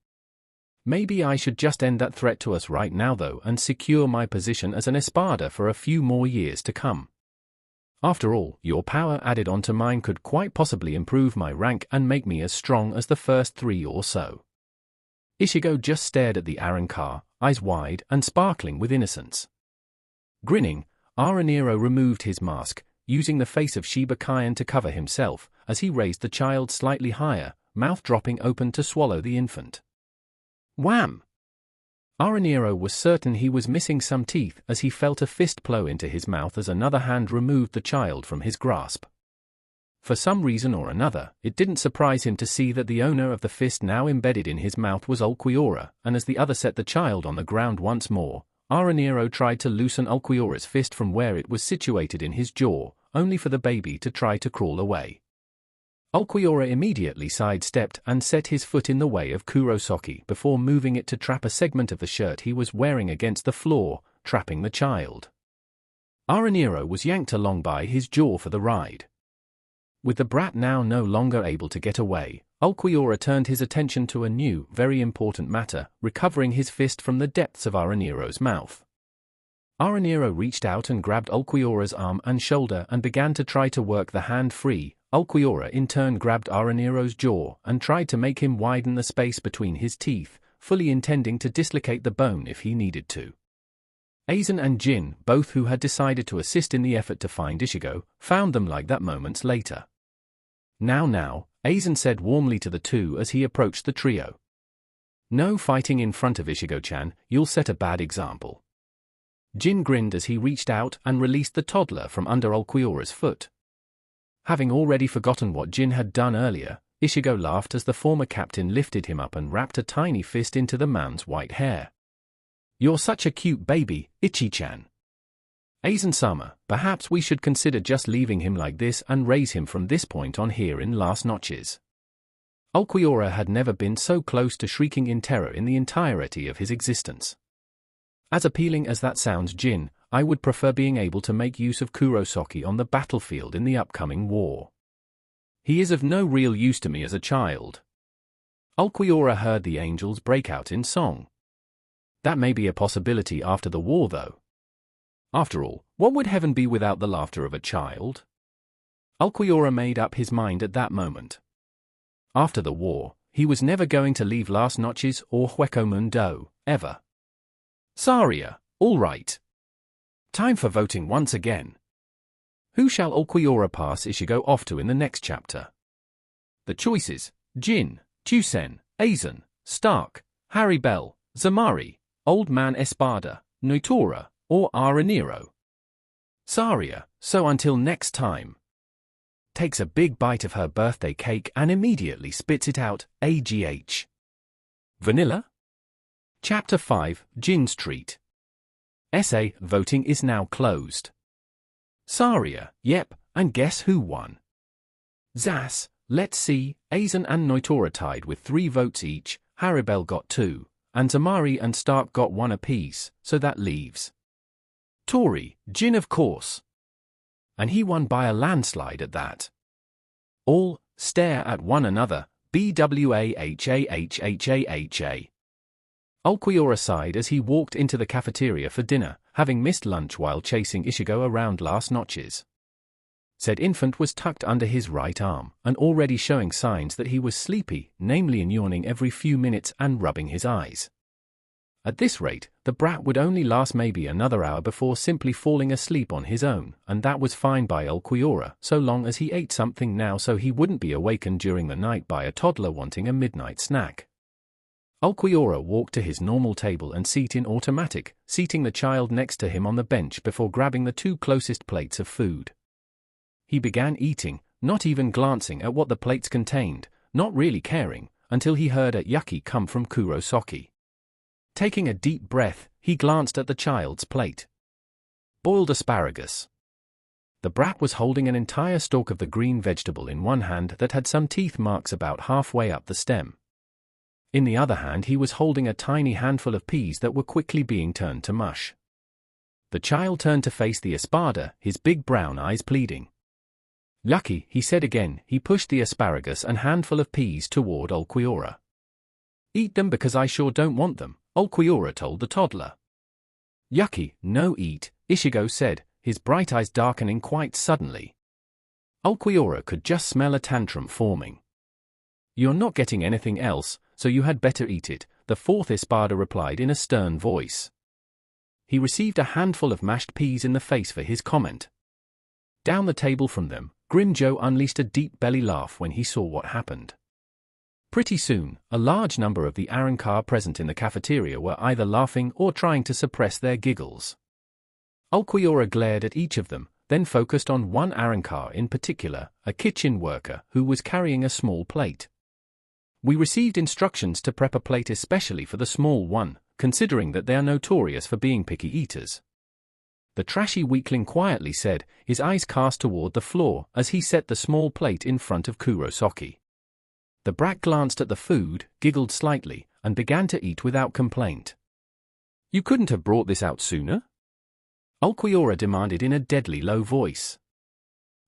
Speaker 1: Maybe I should just end that threat to us right now though and secure my position as an espada for a few more years to come. After all, your power added onto mine could quite possibly improve my rank and make me as strong as the first 3 or so. Ichigo just stared at the Arrancar, eyes wide and sparkling with innocence. Grinning, Araniro removed his mask, using the face of Shiba Kyan to cover himself, as he raised the child slightly higher, mouth dropping open to swallow the infant. Wham! Araniro was certain he was missing some teeth as he felt a fist plow into his mouth as another hand removed the child from his grasp. For some reason or another, it didn't surprise him to see that the owner of the fist now embedded in his mouth was Ulquiorra, and as the other set the child on the ground once more, Araniro tried to loosen Ulquiorra's fist from where it was situated in his jaw, only for the baby to try to crawl away. Ulquiorra immediately sidestepped and set his foot in the way of Kurosaki before moving it to trap a segment of the shirt he was wearing against the floor, trapping the child. Araniro was yanked along by his jaw for the ride. With the brat now no longer able to get away, Ulquiorra turned his attention to a new, very important matter, recovering his fist from the depths of Araniro's mouth. Araniro reached out and grabbed Ulquiorra's arm and shoulder and began to try to work the hand free. Ulquiorra in turn grabbed Araniro's jaw and tried to make him widen the space between his teeth, fully intending to dislocate the bone if he needed to. Aizen and Jin, both who had decided to assist in the effort to find Ichigo, found them like that moments later. Now, Aizen said warmly to the two as he approached the trio. No fighting in front of Ichigo-chan, you'll set a bad example. Jin grinned as he reached out and released the toddler from under Ulquiorra's foot. Having already forgotten what Jin had done earlier, Ichigo laughed as the former captain lifted him up and wrapped a tiny fist into the man's white hair. You're such a cute baby, Ichi-chan. Aizen-sama, perhaps we should consider just leaving him like this and raise him from this point on here in last notches. Ulquiorra had never been so close to shrieking in terror in the entirety of his existence. As appealing as that sounds, Jin, I would prefer being able to make use of Kurosaki on the battlefield in the upcoming war. He is of no real use to me as a child. Ulquiorra heard the angels break out in song. That may be a possibility after the war though. After all, what would heaven be without the laughter of a child? Ulquiorra made up his mind at that moment. After the war, he was never going to leave Last Notches or Hueco Mundo, ever. Saria, all right. Time for voting once again. Who shall Ulquiorra pass Ichigo off to in the next chapter? The choices: Jin, Chusen, Aizen, Stark, Haribel, Zamari, Old Man Espada, Notora, or Araniro. Saria, so until next time. Takes a big bite of her birthday cake and immediately spits it out, AGH. Vanilla? Chapter 5, Jin's Treat. Essay, voting is now closed. Saria, yep, and guess who won? Zas, let's see, Aizen and Notora tied with 3 votes each, Haribel got 2, and Zamari and Stark got 1 apiece, so that leaves Tori, Jin of course. And he won by a landslide at that. All stare at one another, BWAHAHHAHA. Ulquiorra sighed as he walked into the cafeteria for dinner, having missed lunch while chasing Ichigo around Last Notches. Said infant was tucked under his right arm, and already showing signs that he was sleepy, namely in yawning every few minutes and rubbing his eyes. At this rate, the brat would only last maybe another hour before simply falling asleep on his own, and that was fine by Ulquiorra, so long as he ate something now so he wouldn't be awakened during the night by a toddler wanting a midnight snack. Ulquiorra walked to his normal table and seat in automatic, seating the child next to him on the bench before grabbing the 2 closest plates of food. He began eating, not even glancing at what the plates contained, not really caring, until he heard a yucky come from Kurosaki. Taking a deep breath, he glanced at the child's plate. Boiled asparagus. The brat was holding an entire stalk of the green vegetable in one hand that had some teeth marks about halfway up the stem. In the other hand he was holding a tiny handful of peas that were quickly being turned to mush. The child turned to face the espada, his big brown eyes pleading. Lucky, he said again. He pushed the asparagus and handful of peas toward Ulquiorra. Eat them because I sure don't want them, Ulquiorra told the toddler. Yucky, no eat, Ichigo said, his bright eyes darkening quite suddenly. Ulquiorra could just smell a tantrum forming. "You're not getting anything else, so you had better eat it," the fourth espada replied in a stern voice. He received a handful of mashed peas in the face for his comment. Down the table from them, Grim Joe unleashed a deep belly laugh when he saw what happened. Pretty soon, a large number of the Arrancar present in the cafeteria were either laughing or trying to suppress their giggles. Ulquiorra glared at each of them, then focused on one Arrancar in particular, a kitchen worker who was carrying a small plate. "We received instructions to prep a plate especially for the small one, considering that they are notorious for being picky eaters," the trashy weakling quietly said, his eyes cast toward the floor as he set the small plate in front of Kurosaki. The brat glanced at the food, giggled slightly, and began to eat without complaint. "You couldn't have brought this out sooner?" Ulquiorra demanded in a deadly low voice.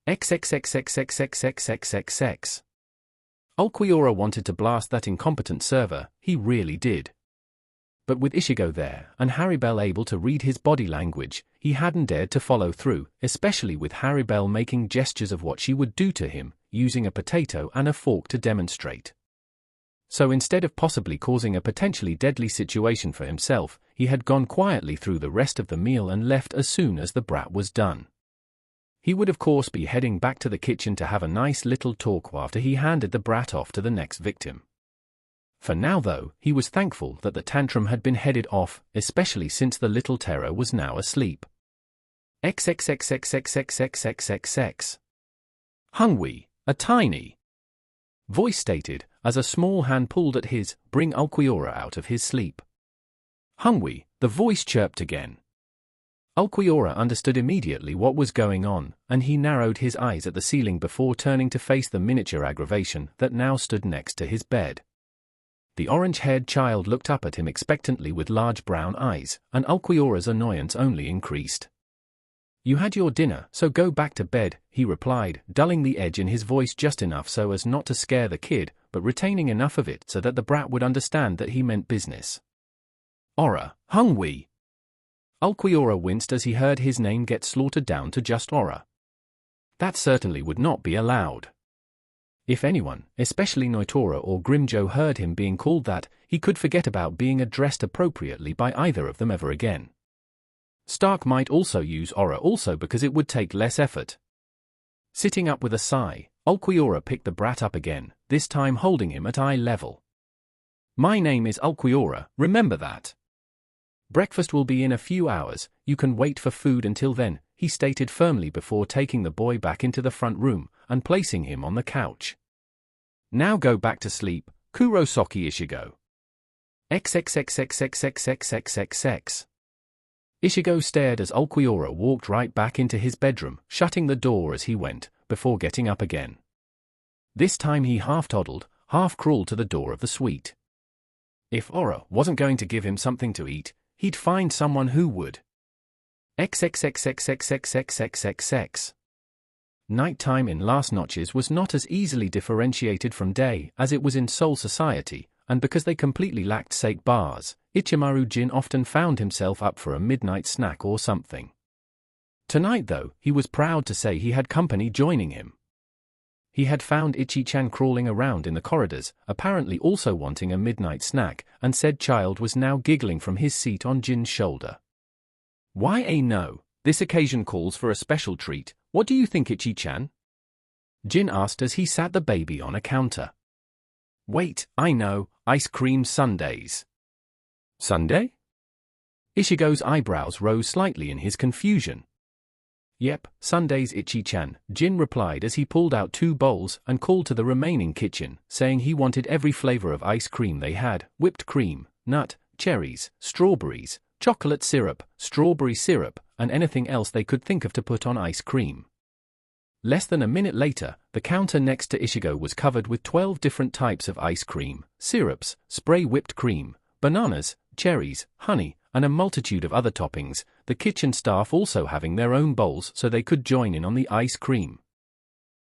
Speaker 1: XXXXXXXXXX. Ulquiorra wanted to blast that incompetent server, he really did. But with Ichigo there, and Haribel able to read his body language, he hadn't dared to follow through, especially with Haribel making gestures of what she would do to him, using a potato and a fork to demonstrate. So instead of possibly causing a potentially deadly situation for himself, he had gone quietly through the rest of the meal and left as soon as the brat was done. He would of course be heading back to the kitchen to have a nice little talk after he handed the brat off to the next victim. For now though, he was thankful that the tantrum had been headed off, especially since the little terror was now asleep. XXXXXXXXXX. Hungry, a tiny voice stated, as a small hand pulled at his, bring Ulquiorra out of his sleep. "Hungry," the voice chirped again. Ulquiorra understood immediately what was going on, and he narrowed his eyes at the ceiling before turning to face the miniature aggravation that now stood next to his bed. The orange-haired child looked up at him expectantly with large brown eyes, and Ulquiorra's annoyance only increased. "You had your dinner, so go back to bed," he replied, dulling the edge in his voice just enough so as not to scare the kid, but retaining enough of it so that the brat would understand that he meant business. "Orra, hungry." Ulquiorra winced as he heard his name get slaughtered down to just Orra. That certainly would not be allowed. If anyone, especially Noitora or Grimjo, heard him being called that, he could forget about being addressed appropriately by either of them ever again. Stark might also use Orra also because it would take less effort. Sitting up with a sigh, Ulquiorra picked the brat up again, this time holding him at eye level. "My name is Ulquiorra, remember that. Breakfast will be in a few hours, you can wait for food until then," he stated firmly before taking the boy back into the front room and placing him on the couch. "Now go back to sleep, Kurosaki Ichigo." XXXXXXXXXX. Ichigo stared as Ulquiorra walked right back into his bedroom, shutting the door as he went, before getting up again. This time he half toddled, half crawled to the door of the suite. If Orra wasn't going to give him something to eat, he'd find someone who would. XXXXXXXXXX. Nighttime in Las Noches was not as easily differentiated from day as it was in Soul Society, and because they completely lacked sake bars, Ichimaru Jin often found himself up for a midnight snack or something. Tonight though, he was proud to say he had company joining him. He had found Ichi-chan crawling around in the corridors, apparently also wanting a midnight snack, and said child was now giggling from his seat on Jin's shoulder. "Why no, this occasion calls for a special treat, what do you think, Ichi-chan?" Jin asked as he sat the baby on a counter. "Wait, I know, ice cream sundaes." "Sunday?" Ichigo's eyebrows rose slightly in his confusion. "Yep, Sundays, Ichi-chan," Jin replied as he pulled out 2 bowls and called to the remaining kitchen, saying he wanted every flavor of ice cream they had, whipped cream, nut, cherries, strawberries, chocolate syrup, strawberry syrup, and anything else they could think of to put on ice cream. Less than a minute later, the counter next to Ichigo was covered with 12 different types of ice cream, syrups, spray whipped cream, bananas, cherries, honey, and a multitude of other toppings, the kitchen staff also having their own bowls so they could join in on the ice cream.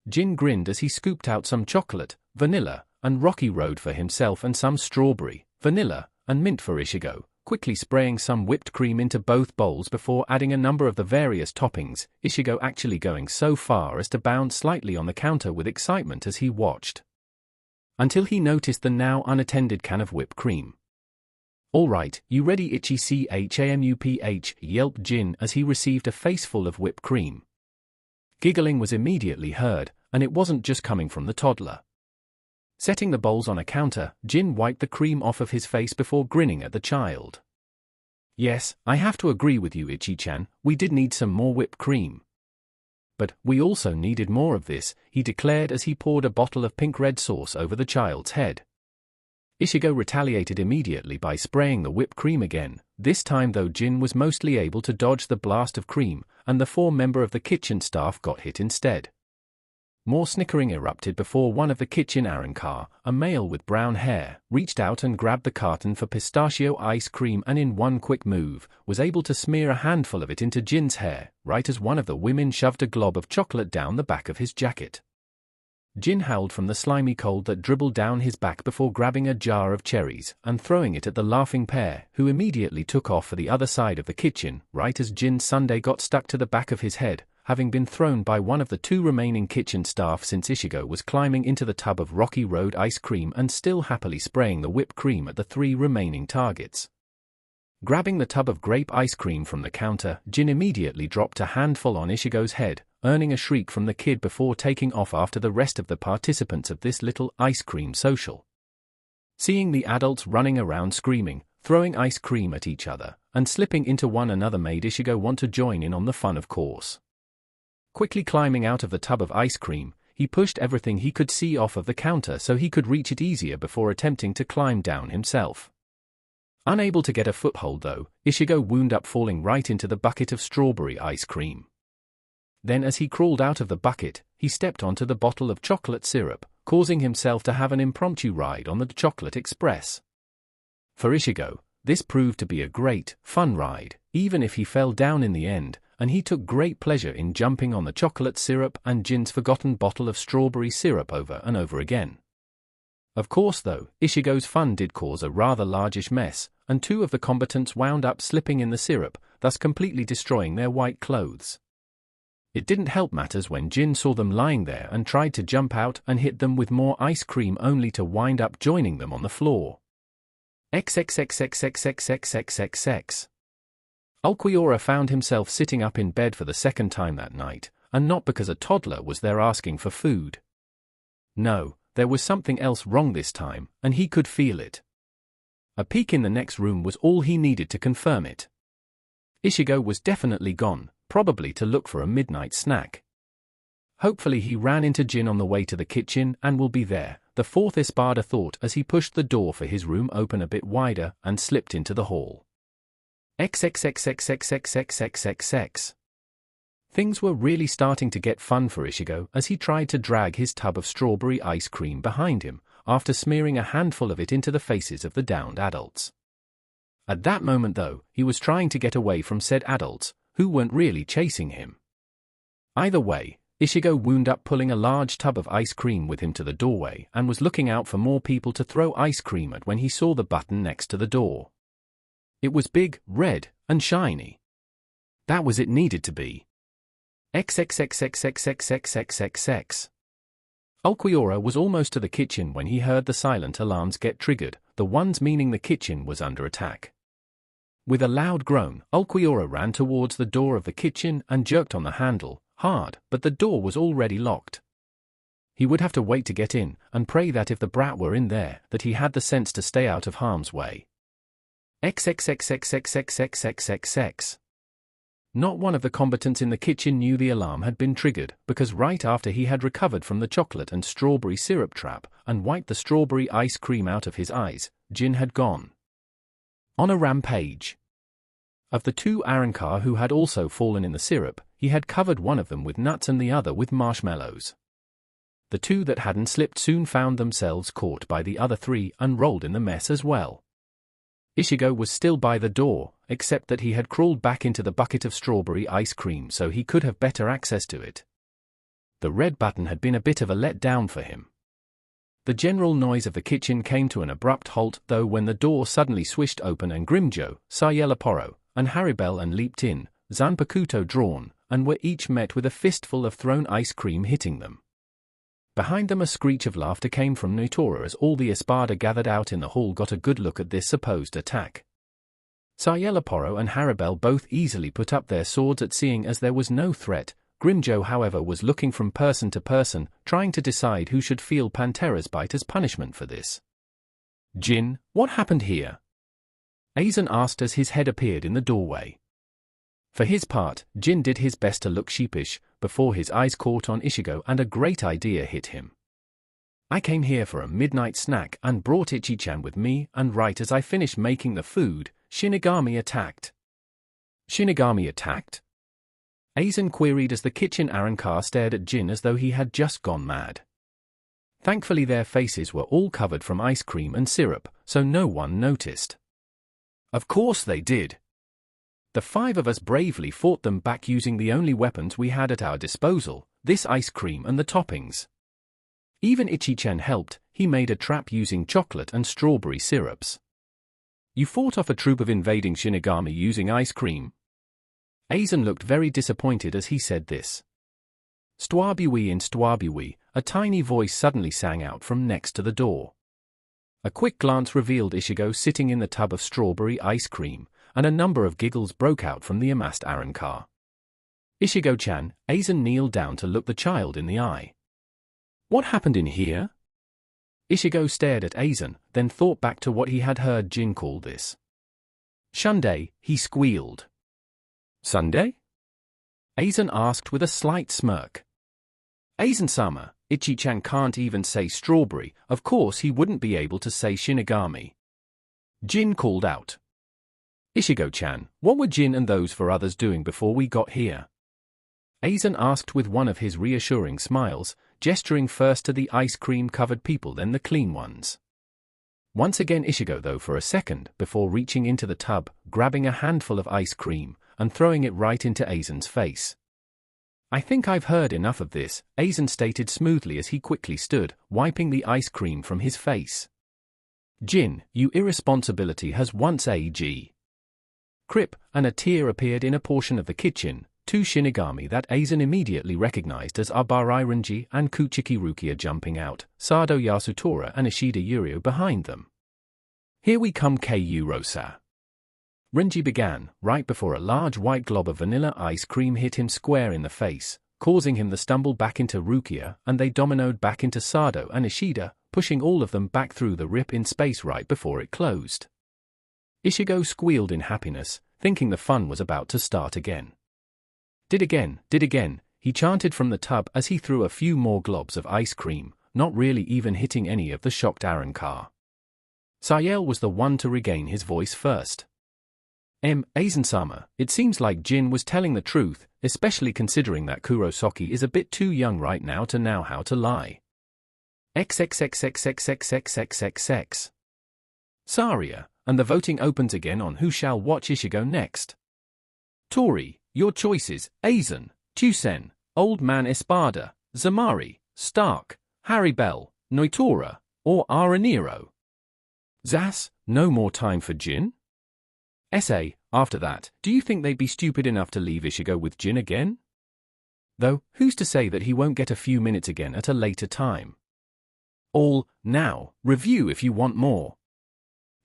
Speaker 1: Jin grinned as he scooped out some chocolate, vanilla, and Rocky Road for himself and some strawberry, vanilla, and mint for Ichigo, Quickly spraying some whipped cream into both bowls before adding a number of the various toppings, Ichigo actually going so far as to bounce slightly on the counter with excitement as he watched. Until he noticed the now unattended can of whipped cream. "All right, you ready, Ichi CHAMUPH," yelped Jin as he received a faceful of whipped cream. Giggling was immediately heard, and it wasn't just coming from the toddler. Setting the bowls on a counter, Jin wiped the cream off of his face before grinning at the child. "Yes, I have to agree with you, Ichi-chan, we did need some more whipped cream. But we also needed more of this," he declared as he poured a bottle of pink-red sauce over the child's head. Ichigo retaliated immediately by spraying the whipped cream again. This time though, Jin was mostly able to dodge the blast of cream, and the 4-member of the kitchen staff got hit instead. More snickering erupted before one of the kitchen Arankar, a male with brown hair, reached out and grabbed the carton for pistachio ice cream and in one quick move, was able to smear a handful of it into Jin's hair, right as one of the women shoved a glob of chocolate down the back of his jacket. Jin howled from the slimy cold that dribbled down his back before grabbing a jar of cherries and throwing it at the laughing pair, who immediately took off for the other side of the kitchen, right as Jin's sundae got stuck to the back of his head, having been thrown by one of the 2 remaining kitchen staff since Ichigo was climbing into the tub of Rocky Road ice cream and still happily spraying the whipped cream at the 3 remaining targets. Grabbing the tub of grape ice cream from the counter, Jin immediately dropped a handful on Ichigo's head, earning a shriek from the kid before taking off after the rest of the participants of this little ice cream social. Seeing the adults running around screaming, throwing ice cream at each other, and slipping into one another made Ichigo want to join in on the fun, of course. Quickly climbing out of the tub of ice cream, he pushed everything he could see off of the counter so he could reach it easier before attempting to climb down himself. Unable to get a foothold though, Ichigo wound up falling right into the bucket of strawberry ice cream. Then as he crawled out of the bucket, he stepped onto the bottle of chocolate syrup, causing himself to have an impromptu ride on the Chocolate Express. For Ichigo, this proved to be a great, fun ride, even if he fell down in the end, and he took great pleasure in jumping on the chocolate syrup and Jin's forgotten bottle of strawberry syrup over and over again. Of course though, Ichigo's fun did cause a rather largish mess, and 2 of the combatants wound up slipping in the syrup, thus completely destroying their white clothes. It didn't help matters when Jin saw them lying there and tried to jump out and hit them with more ice cream only to wind up joining them on the floor. XXXXXXXXXX. Ulquiorra found himself sitting up in bed for the 2nd time that night, and not because a toddler was there asking for food. No, there was something else wrong this time, and he could feel it. A peek in the next room was all he needed to confirm it. Ichigo was definitely gone, probably to look for a midnight snack. Hopefully he ran into Jin on the way to the kitchen and will be there, the 4th Espada thought as he pushed the door for his room open a bit wider and slipped into the hall. XXXXXXXXXX. Things were really starting to get fun for Ichigo as he tried to drag his tub of strawberry ice cream behind him, after smearing a handful of it into the faces of the downed adults. At that moment though, he was trying to get away from said adults, who weren't really chasing him. Either way, Ichigo wound up pulling a large tub of ice cream with him to the doorway and was looking out for more people to throw ice cream at when he saw the button next to the door. It was big, red, and shiny. That was it needed to be. XXXXXXXXXX. Ulquiorra was almost to the kitchen when he heard the silent alarms get triggered, the ones meaning the kitchen was under attack. With a loud groan, Ulquiorra ran towards the door of the kitchen and jerked on the handle, hard, but the door was already locked. He would have to wait to get in, and pray that if the brat were in there, that he had the sense to stay out of harm's way. XXXXXXXXXX. Not one of the combatants in the kitchen knew the alarm had been triggered, because right after he had recovered from the chocolate and strawberry syrup trap, and wiped the strawberry ice cream out of his eyes, Jin had gone on a rampage. Of the 2 Arankar who had also fallen in the syrup, he had covered one of them with nuts and the other with marshmallows. The 2 that hadn't slipped soon found themselves caught by the other 3 and rolled in the mess as well. Ichigo was still by the door, except that he had crawled back into the bucket of strawberry ice cream so he could have better access to it. The red button had been a bit of a letdown for him. The general noise of the kitchen came to an abrupt halt though when the door suddenly swished open and Grimjo, Sayelaporo, and Haribel and leaped in, Zanpakuto drawn, and were each met with a fistful of thrown ice cream hitting them. Behind them a screech of laughter came from Noitora as all the Espada gathered out in the hall got a good look at this supposed attack. Sayelaporo and Haribel both easily put up their swords at seeing as there was no threat. Grimjo however was looking from person to person, trying to decide who should feel Pantera's bite as punishment for this. "Jin, what happened here?" Aizen asked as his head appeared in the doorway. For his part, Jin did his best to look sheepish, before his eyes caught on Ichigo and a great idea hit him. "I came here for a midnight snack and brought Ichi-chan with me, and right as I finished making the food, Shinigami attacked." "Shinigami attacked?" Aizen queried as the kitchen Arrancar stared at Jin as though he had just gone mad. Thankfully their faces were all covered from ice cream and syrup, so no one noticed. "Of course they did. The 5 of us bravely fought them back using the only weapons we had at our disposal, this ice cream and the toppings. Even Ichi-chan helped, he made a trap using chocolate and strawberry syrups." "You fought off a troop of invading Shinigami using ice cream?" Aizen looked very disappointed as he said this. "Stwabui in Stwabui," a tiny voice suddenly sang out from next to the door. A quick glance revealed Ichigo sitting in the tub of strawberry ice cream, and a number of giggles broke out from the amassed Arrancar. "Ichigo-chan," Aizen kneeled down to look the child in the eye. "What happened in here?" Ichigo stared at Aizen, then thought back to what he had heard Jin call this. "Shunday," he squealed. "Sunday?" Aizen asked with a slight smirk. "Aizen-sama, Ichi-chan can't even say strawberry, of course he wouldn't be able to say Shinigami." Jin called out. "Ichigo-chan, what were Jin and those 4 others doing before we got here?" Aizen asked with one of his reassuring smiles, gesturing first to the ice cream-covered people then the clean ones. Once again Ichigo though for a second before reaching into the tub, grabbing a handful of ice cream, and throwing it right into Aizen's face. "I think I've heard enough of this," Aizen stated smoothly as he quickly stood, wiping the ice cream from his face. "Jin, you irresponsibility has once ag. Crip," and a tear appeared in a portion of the kitchen, 2 Shinigami that Aizen immediately recognized as Abarirenji and Kuchiki Rukia jumping out, Sado Yasutora and Ishida Yurio behind them. "Here we come Kyuro-sa." Renji began, right before a large white glob of vanilla ice cream hit him square in the face, causing him to stumble back into Rukia, and they dominoed back into Sado and Ishida, pushing all of them back through the rip in space right before it closed. Ichigo squealed in happiness, thinking the fun was about to start again. Did again, he chanted from the tub as he threw a few more globs of ice cream, not really even hitting any of the shocked Arrancar. Sayel was the one to regain his voice first. Aizen-sama, it seems like Jin was telling the truth, especially considering that Kurosaki is a bit too young right now to know how to lie. XXXXXXXXXX. Saria, and the voting opens again on who shall watch Ichigo next. Tori, your choices, Aizen, Tusen, Old Man Espada, Zamari, Stark, Haribel, Noitora, or Araniro. Zas, no more time for Jin? SA, after that, do you think they'd be stupid enough to leave Ichigo with Jin again? Though, who's to say that he won't get a few minutes again at a later time? All, now, review if you want more.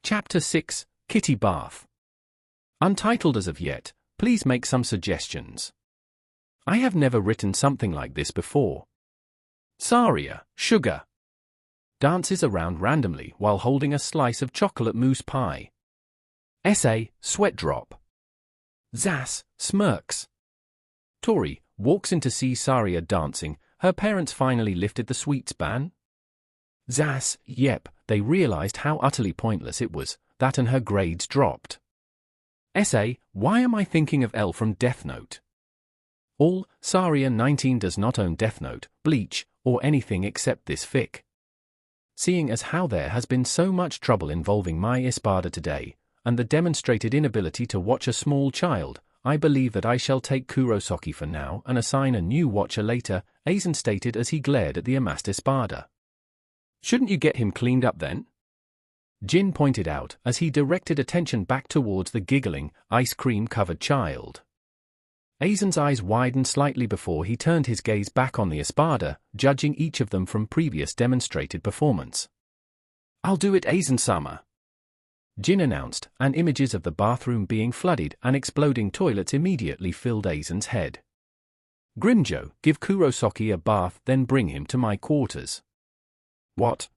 Speaker 1: Chapter 6, Kitty Bath. Untitled as of yet, please make some suggestions. I have never written something like this before. Saria, sugar. Dances around randomly while holding a slice of chocolate mousse pie. SA, sweat drop. Zas, smirks. Tori, walks in to see Saria dancing, her parents finally lifted the sweets ban. Zas, yep, they realized how utterly pointless it was, that and her grades dropped. SA, why am I thinking of L from Death Note? All, Saria 19 does not own Death Note, Bleach, or anything except this fic. Seeing as how there has been so much trouble involving my Espada today, and the demonstrated inability to watch a small child, I believe that I shall take Kurosaki for now and assign a new watcher later, Aizen stated as he glared at the amassed Espada. Shouldn't you get him cleaned up then? Jin pointed out as he directed attention back towards the giggling, ice cream-covered child. Aizen's eyes widened slightly before he turned his gaze back on the Espada, judging each of them from previous demonstrated performance. "I'll do it, Aizen-sama," Jin announced, and images of the bathroom being flooded and exploding toilets immediately filled Aizen's head. "Grimjo, give Kurosaki a bath, then bring him to my quarters." "What?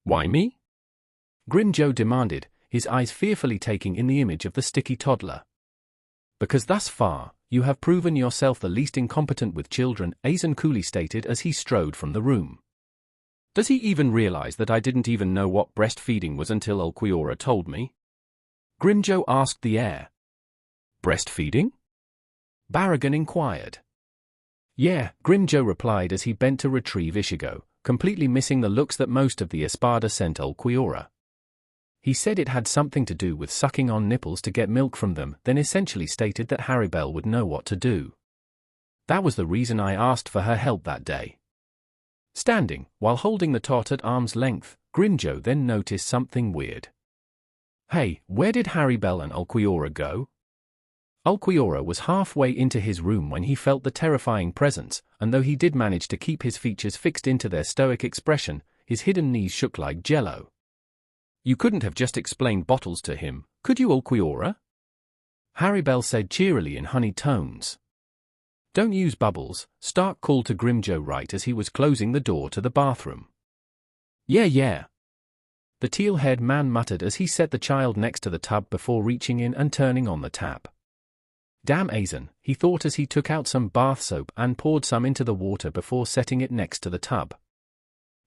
Speaker 1: Why me?" Grimjo demanded, his eyes fearfully taking in the image of the sticky toddler. "Because thus far, you have proven yourself the least incompetent with children," Aizen coolly stated as he strode from the room. "Does he even realize that I didn't even know what breastfeeding was until Ulquiorra told me?" Grimjo asked the heir. "Breastfeeding?" Baragon inquired. "Yeah," Grimjo replied as he bent to retrieve Ichigo, completely missing the looks that most of the Espada sent Ulquiorra. He said it had something to do with sucking on nipples to get milk from them, then essentially stated that Haribel would know what to do. "That was the reason I asked for her help that day." Standing, while holding the tot at arm's length, Grimjo then noticed something weird. "Hey, where did Haribel and Ulquiorra go?" Ulquiorra was halfway into his room when he felt the terrifying presence, and though he did manage to keep his features fixed into their stoic expression, his hidden knees shook like jello. "You couldn't have just explained bottles to him, could you, Ulquiorra?" Haribel said cheerily in honeyed tones. "Don't use bubbles," Stark called to Grimjo right as he was closing the door to the bathroom. Yeah. The teal-haired man muttered as he set the child next to the tub before reaching in and turning on the tap. "Damn Aizen," he thought as he took out some bath soap and poured some into the water before setting it next to the tub.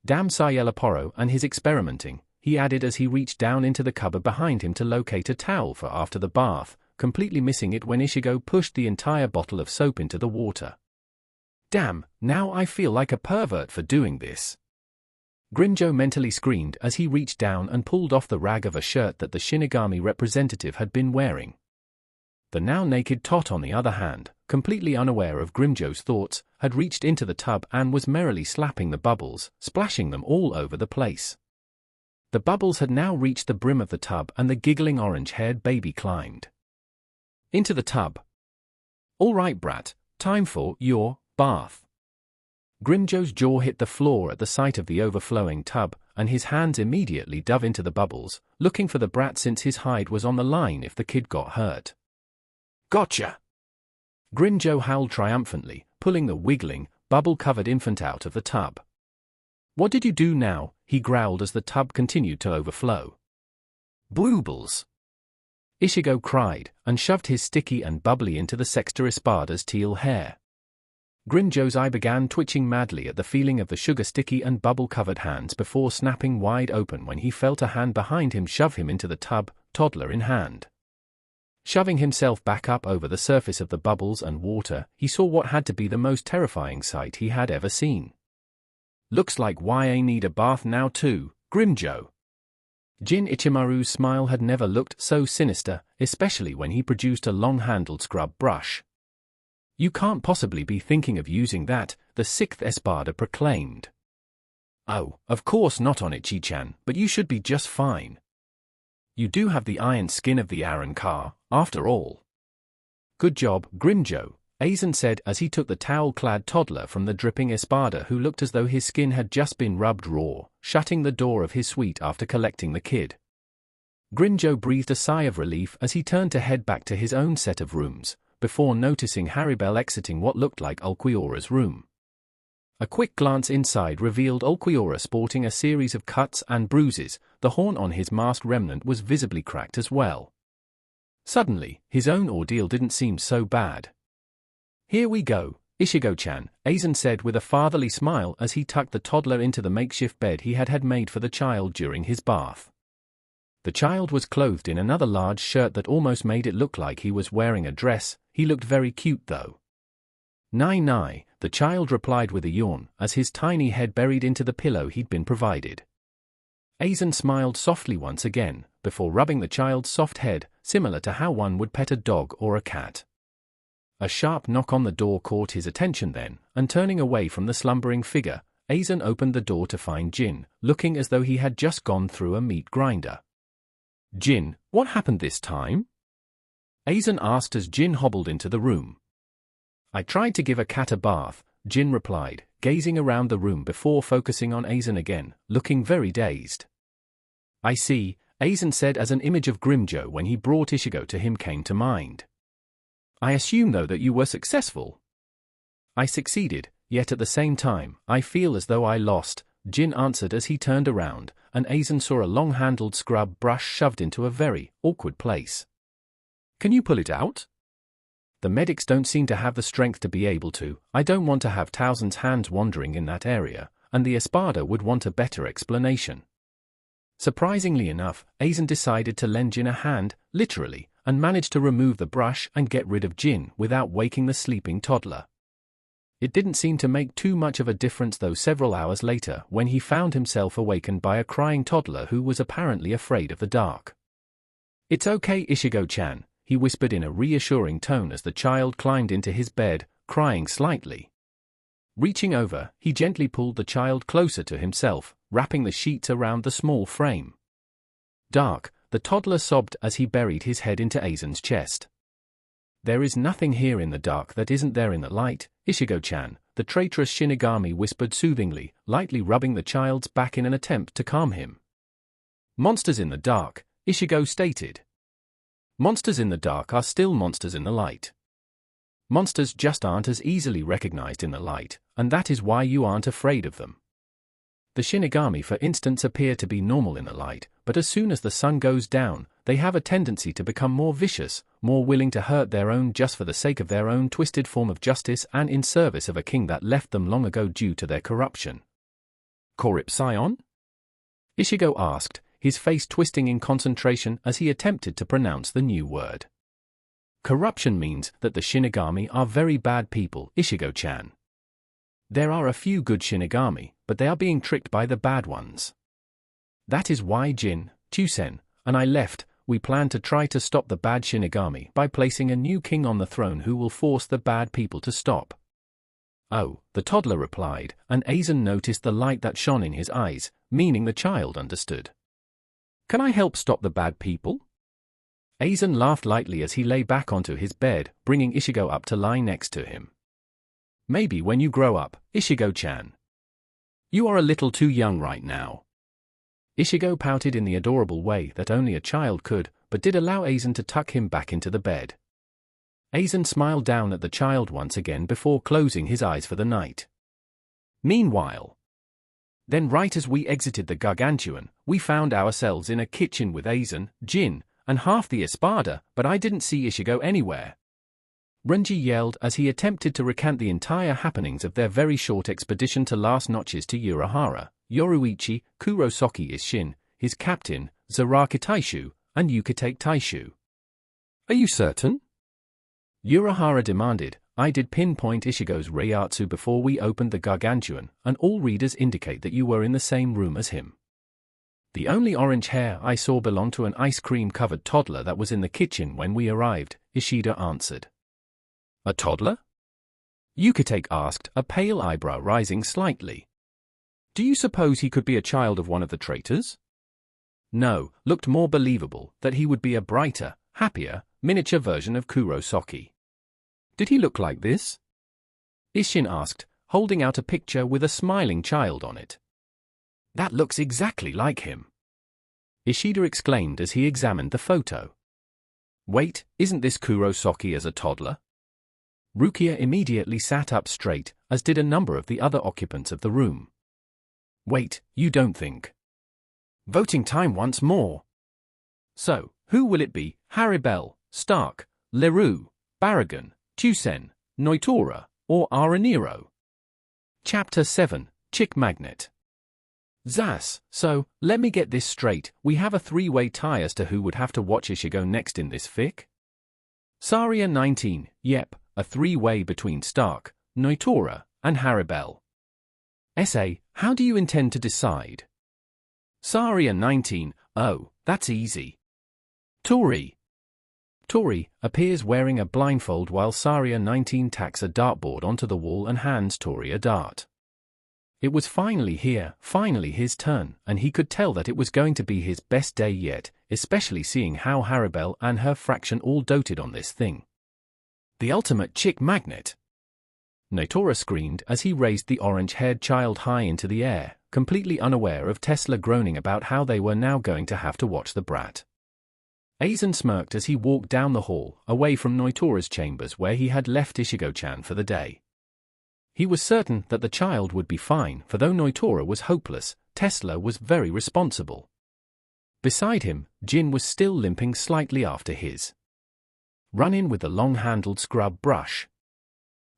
Speaker 1: "Damn Sayelaporo and his experimenting," he added as he reached down into the cupboard behind him to locate a towel for after the bath, completely missing it when Ichigo pushed the entire bottle of soap into the water. "Damn, now I feel like a pervert for doing this," Grimjo mentally screamed as he reached down and pulled off the rag of a shirt that the Shinigami representative had been wearing. The now naked tot, on the other hand, completely unaware of Grimjo's thoughts, had reached into the tub and was merrily slapping the bubbles, splashing them all over the place. The bubbles had now reached the brim of the tub and the giggling orange-haired baby climbed into the tub. "All right, brat, time for your bath." Grimjo's jaw hit the floor at the sight of the overflowing tub, and his hands immediately dove into the bubbles, looking for the brat since his hide was on the line if the kid got hurt. "Gotcha!" Grimjo howled triumphantly, pulling the wiggling, bubble-covered infant out of the tub. "What did you do now?" he growled as the tub continued to overflow. "Boobles!" Ichigo cried, and shoved his sticky and bubbly into the Sexta Espada's teal hair. Grimjo's eye began twitching madly at the feeling of the sugar-sticky and bubble-covered hands before snapping wide open when he felt a hand behind him shove him into the tub, toddler in hand. Shoving himself back up over the surface of the bubbles and water, he saw what had to be the most terrifying sight he had ever seen. "Looks like YA need a bath now too, Grimjo." Jin Ichimaru's smile had never looked so sinister, especially when he produced a long-handled scrub brush. "You can't possibly be thinking of using that," the sixth Espada proclaimed. "Oh, of course not on Ichi-chan, but you should be just fine. You do have the iron skin of the Arrancar, after all." "Good job, Grimjo," Aizen said as he took the towel-clad toddler from the dripping Espada who looked as though his skin had just been rubbed raw, shutting the door of his suite after collecting the kid. Grimjo breathed a sigh of relief as he turned to head back to his own set of rooms, before noticing Haribel exiting what looked like Ulquiorra's room. A quick glance inside revealed Ulquiorra sporting a series of cuts and bruises. The horn on his masked remnant was visibly cracked as well. Suddenly, his own ordeal didn't seem so bad. "Here we go, Ichigo-chan," Aizen said with a fatherly smile as he tucked the toddler into the makeshift bed he had made for the child during his bath. The child was clothed in another large shirt that almost made it look like he was wearing a dress. He looked very cute though. "Nai," the child replied with a yawn as his tiny head buried into the pillow he'd been provided. Aizen smiled softly once again, before rubbing the child's soft head, similar to how one would pet a dog or a cat. A sharp knock on the door caught his attention then, and turning away from the slumbering figure, Aizen opened the door to find Jin, looking as though he had just gone through a meat grinder. "Jin, what happened this time?" Aizen asked as Jin hobbled into the room. "I tried to give a cat a bath," Jin replied, gazing around the room before focusing on Aizen again, looking very dazed. "I see," Aizen said as an image of Grimjo when he brought Ichigo to him came to mind. "I assume though that you were successful." "I succeeded, yet at the same time, I feel as though I lost," Jin answered as he turned around, and Aizen saw a long-handled scrub brush shoved into a very awkward place. "Can you pull it out?" "The medics don't seem to have the strength to be able to. I don't want to have Tausen's hands wandering in that area, and the Espada would want a better explanation." Surprisingly enough, Aizen decided to lend Jin a hand, literally, and managed to remove the brush and get rid of Jin without waking the sleeping toddler. It didn't seem to make too much of a difference though several hours later when he found himself awakened by a crying toddler who was apparently afraid of the dark. "It's okay, Ichigo-chan," he whispered in a reassuring tone as the child climbed into his bed, crying slightly. Reaching over, he gently pulled the child closer to himself, wrapping the sheets around the small frame. "Dark," the toddler sobbed as he buried his head into Aizen's chest. "There is nothing here in the dark that isn't there in the light, Ichigo-chan," the traitorous Shinigami whispered soothingly, lightly rubbing the child's back in an attempt to calm him. "Monsters in the dark," Ichigo stated. "Monsters in the dark are still monsters in the light. Monsters just aren't as easily recognized in the light, and that is why you aren't afraid of them. The Shinigami for instance appear to be normal in the light, but as soon as the sun goes down, they have a tendency to become more vicious, more willing to hurt their own just for the sake of their own twisted form of justice and in service of a king that left them long ago due to their corruption." "Corrupt Scion?" Ichigo asked, his face twisting in concentration as he attempted to pronounce the new word. "Corruption means that the Shinigami are very bad people, Ichigo-chan. There are a few good Shinigami, but they are being tricked by the bad ones. That is why Jin, Chusen, and I left. We plan to try to stop the bad Shinigami by placing a new king on the throne who will force the bad people to stop." "Oh," the toddler replied, and Aizen noticed the light that shone in his eyes, meaning the child understood. "Can I help stop the bad people?" Aizen laughed lightly as he lay back onto his bed, bringing Ichigo up to lie next to him. "Maybe when you grow up, Ichigo-chan. You are a little too young right now." Ichigo pouted in the adorable way that only a child could, but did allow Aizen to tuck him back into the bed. Aizen smiled down at the child once again before closing his eyes for the night. Meanwhile, then right as we exited the Gargantuan, we found ourselves in a kitchen with Aizen, Jin, and half the Espada, but I didn't see Ichigo anywhere. Renji yelled as he attempted to recount the entire happenings of their very short expedition to last notches to Urahara. Yoruichi, Kurosaki Isshin, his captain, Zaraki Taishu, and Yukitake Taishu. "Are you certain?" Urahara demanded. "I did pinpoint Ichigo's Reiatsu before we opened the Gargantuan, and all readers indicate that you were in the same room as him. The only orange hair I saw belonged to an ice cream-covered toddler that was in the kitchen when we arrived," Ishida answered. "A toddler?" Yukitake asked, a pale eyebrow rising slightly. "Do you suppose he could be a child of one of the traitors?" No, looked more believable that he would be a brighter, happier, miniature version of Kurosaki. "Did he look like this?" Isshin asked, holding out a picture with a smiling child on it. "That looks exactly like him," Ishida exclaimed as he examined the photo. "Wait, isn't this Kurosaki as a toddler?" Rukia immediately sat up straight, as did a number of the other occupants of the room. "Wait, you don't think?" Voting time once more. "So, who will it be? Haribel, Stark, Leroux, Barragan, Chusen, Noitora, or Araniro?" Chapter 7, Chick Magnet. Zas, so, let me get this straight, we have a three-way tie as to who would have to watch Ichigo next in this fic? Saria 19, yep, a three-way between Stark, Noitora, and Haribel. Essay, how do you intend to decide? Saria 19, oh, that's easy. Tori appears wearing a blindfold while Saria 19 tacks a dartboard onto the wall and hands Tori a dart. It was finally here, finally his turn, and he could tell that it was going to be his best day yet, especially seeing how Haribel and her fraction all doted on this thing. The ultimate chick magnet! Notora screamed as he raised the orange-haired child high into the air, completely unaware of Tesla groaning about how they were now going to have to watch the brat. Aizen smirked as he walked down the hall, away from Notora's chambers where he had left Ichigo-chan for the day. He was certain that the child would be fine, for though Notora was hopeless, Tesla was very responsible. Beside him, Jin was still limping slightly after his run-in with the long-handled scrub brush.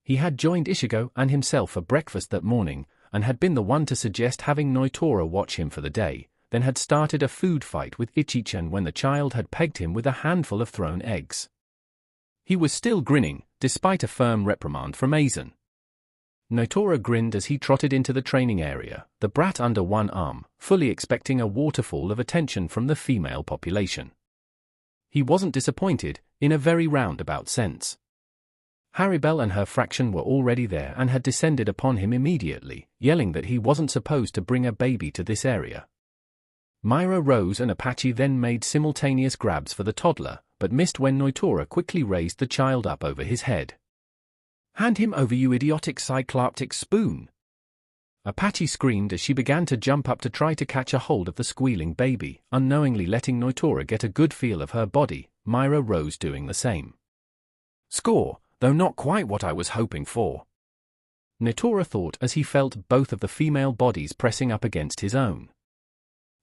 Speaker 1: He had joined Ichigo and himself for breakfast that morning, and had been the one to suggest having Notora watch him for the day, then had started a food fight with Ichigo when the child had pegged him with a handful of thrown eggs. He was still grinning, despite a firm reprimand from Aizen. Notora grinned as he trotted into the training area, the brat under one arm, fully expecting a waterfall of attention from the female population. He wasn't disappointed, in a very roundabout sense. Haribel and her fraction were already there and had descended upon him immediately, yelling that he wasn't supposed to bring a baby to this area. Myra Rose and Apache then made simultaneous grabs for the toddler, but missed when Notora quickly raised the child up over his head. "Hand him over, you idiotic cycloptic spoon!" Apache screamed as she began to jump up to try to catch a hold of the squealing baby, unknowingly letting Notora get a good feel of her body, Myra Rose doing the same. "Score, though not quite what I was hoping for," Notora thought as he felt both of the female bodies pressing up against his own.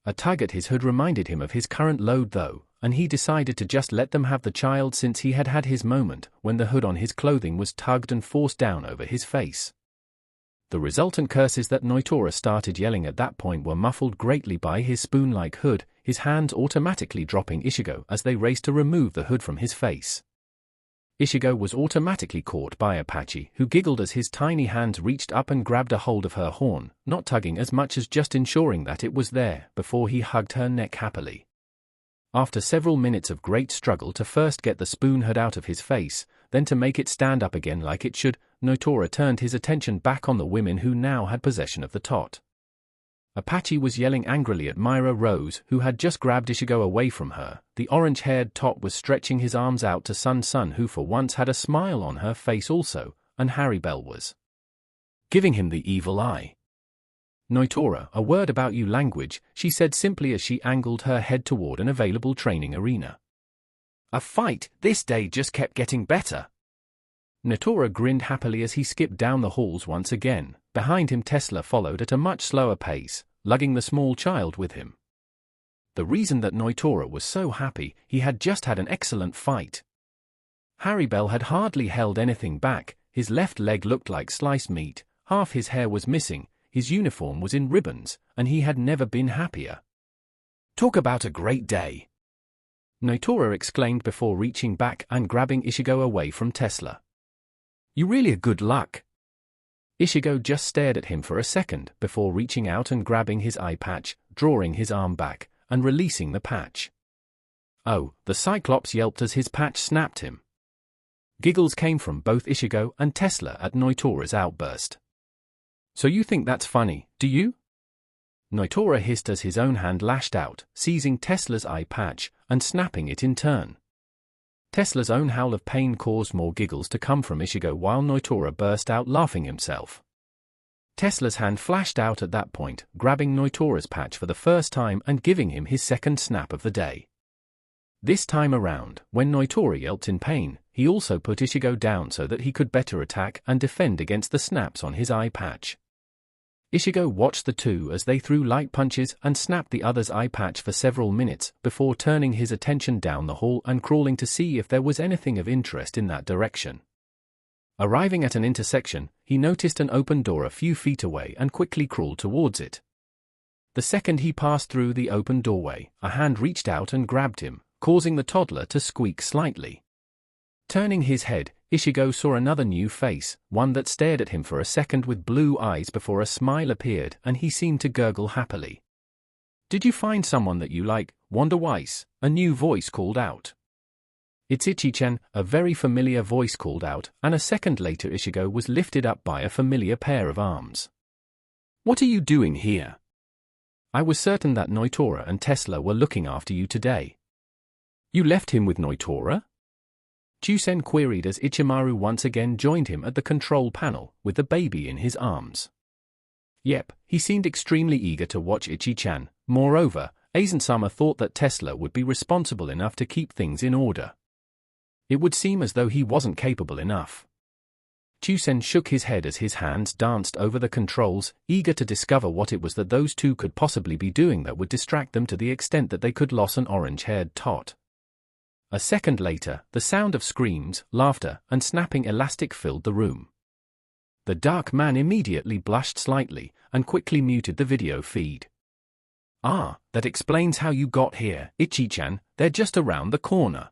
Speaker 1: A tug at his hood reminded him of his current load though, and he decided to just let them have the child since he had had his moment when the hood on his clothing was tugged and forced down over his face. The resultant curses that Notora started yelling at that point were muffled greatly by his spoon-like hood, his hands automatically dropping Ichigo as they raced to remove the hood from his face. Ichigo was automatically caught by Apache, who giggled as his tiny hands reached up and grabbed a hold of her horn, not tugging as much as just ensuring that it was there, before he hugged her neck happily. After several minutes of great struggle to first get the spoon hood out of his face, then to make it stand up again like it should, Notora turned his attention back on the women who now had possession of the tot. Apache was yelling angrily at Myra Rose, who had just grabbed Ichigo away from her. The orange-haired tot was stretching his arms out to Sun, who for once had a smile on her face also, and Haribel was giving him the evil eye. "Notora, a word about you language," she said simply as she angled her head toward an available training arena. "A fight, this day just kept getting better." Notora grinned happily as he skipped down the halls once again. Behind him Tesla followed at a much slower pace, lugging the small child with him. The reason that Notora was so happy, he had just had an excellent fight. Haribel had hardly held anything back, his left leg looked like sliced meat, half his hair was missing, his uniform was in ribbons, and he had never been happier. "Talk about a great day!" Notora exclaimed before reaching back and grabbing Ichigo away from Tesla. "You really a good luck." Ichigo just stared at him for a second before reaching out and grabbing his eye patch, drawing his arm back, and releasing the patch. "Oh," the Cyclops yelped as his patch snapped him. Giggles came from both Ichigo and Tesla at Notora's outburst. "So you think that's funny, do you?" Notora hissed as his own hand lashed out, seizing Tesla's eye patch, and snapping it in turn. Tesla's own howl of pain caused more giggles to come from Ichigo while Notora burst out laughing himself. Tesla's hand flashed out at that point, grabbing Notora's patch for the first time and giving him his second snap of the day. This time around, when Notora yelped in pain, he also put Ichigo down so that he could better attack and defend against the snaps on his eye patch. Ichigo watched the two as they threw light punches and snapped the other's eye patch for several minutes before turning his attention down the hall and crawling to see if there was anything of interest in that direction. Arriving at an intersection, he noticed an open door a few feet away and quickly crawled towards it. The second he passed through the open doorway, a hand reached out and grabbed him, causing the toddler to squeak slightly. Turning his head, Ichigo saw another new face, one that stared at him for a second with blue eyes before a smile appeared and he seemed to gurgle happily. "Did you find someone that you like, Wanda Weiss?" a new voice called out. "It's Ichi-chan," a very familiar voice called out, and a second later Ichigo was lifted up by a familiar pair of arms. What are you doing here? I was certain that Noitora and Tesla were looking after you today. You left him with Noitora? Chusen queried as Ichimaru once again joined him at the control panel, with the baby in his arms. Yep, he seemed extremely eager to watch Ichi-chan. Moreover, Aizen-sama thought that Tesla would be responsible enough to keep things in order. It would seem as though he wasn't capable enough. Chusen shook his head as his hands danced over the controls, eager to discover what it was that those two could possibly be doing that would distract them to the extent that they could lose an orange-haired tot. A second later, the sound of screams, laughter, and snapping elastic filled the room. The dark man immediately blushed slightly, and quickly muted the video feed. Ah, that explains how you got here, Ichi-chan, they're just around the corner.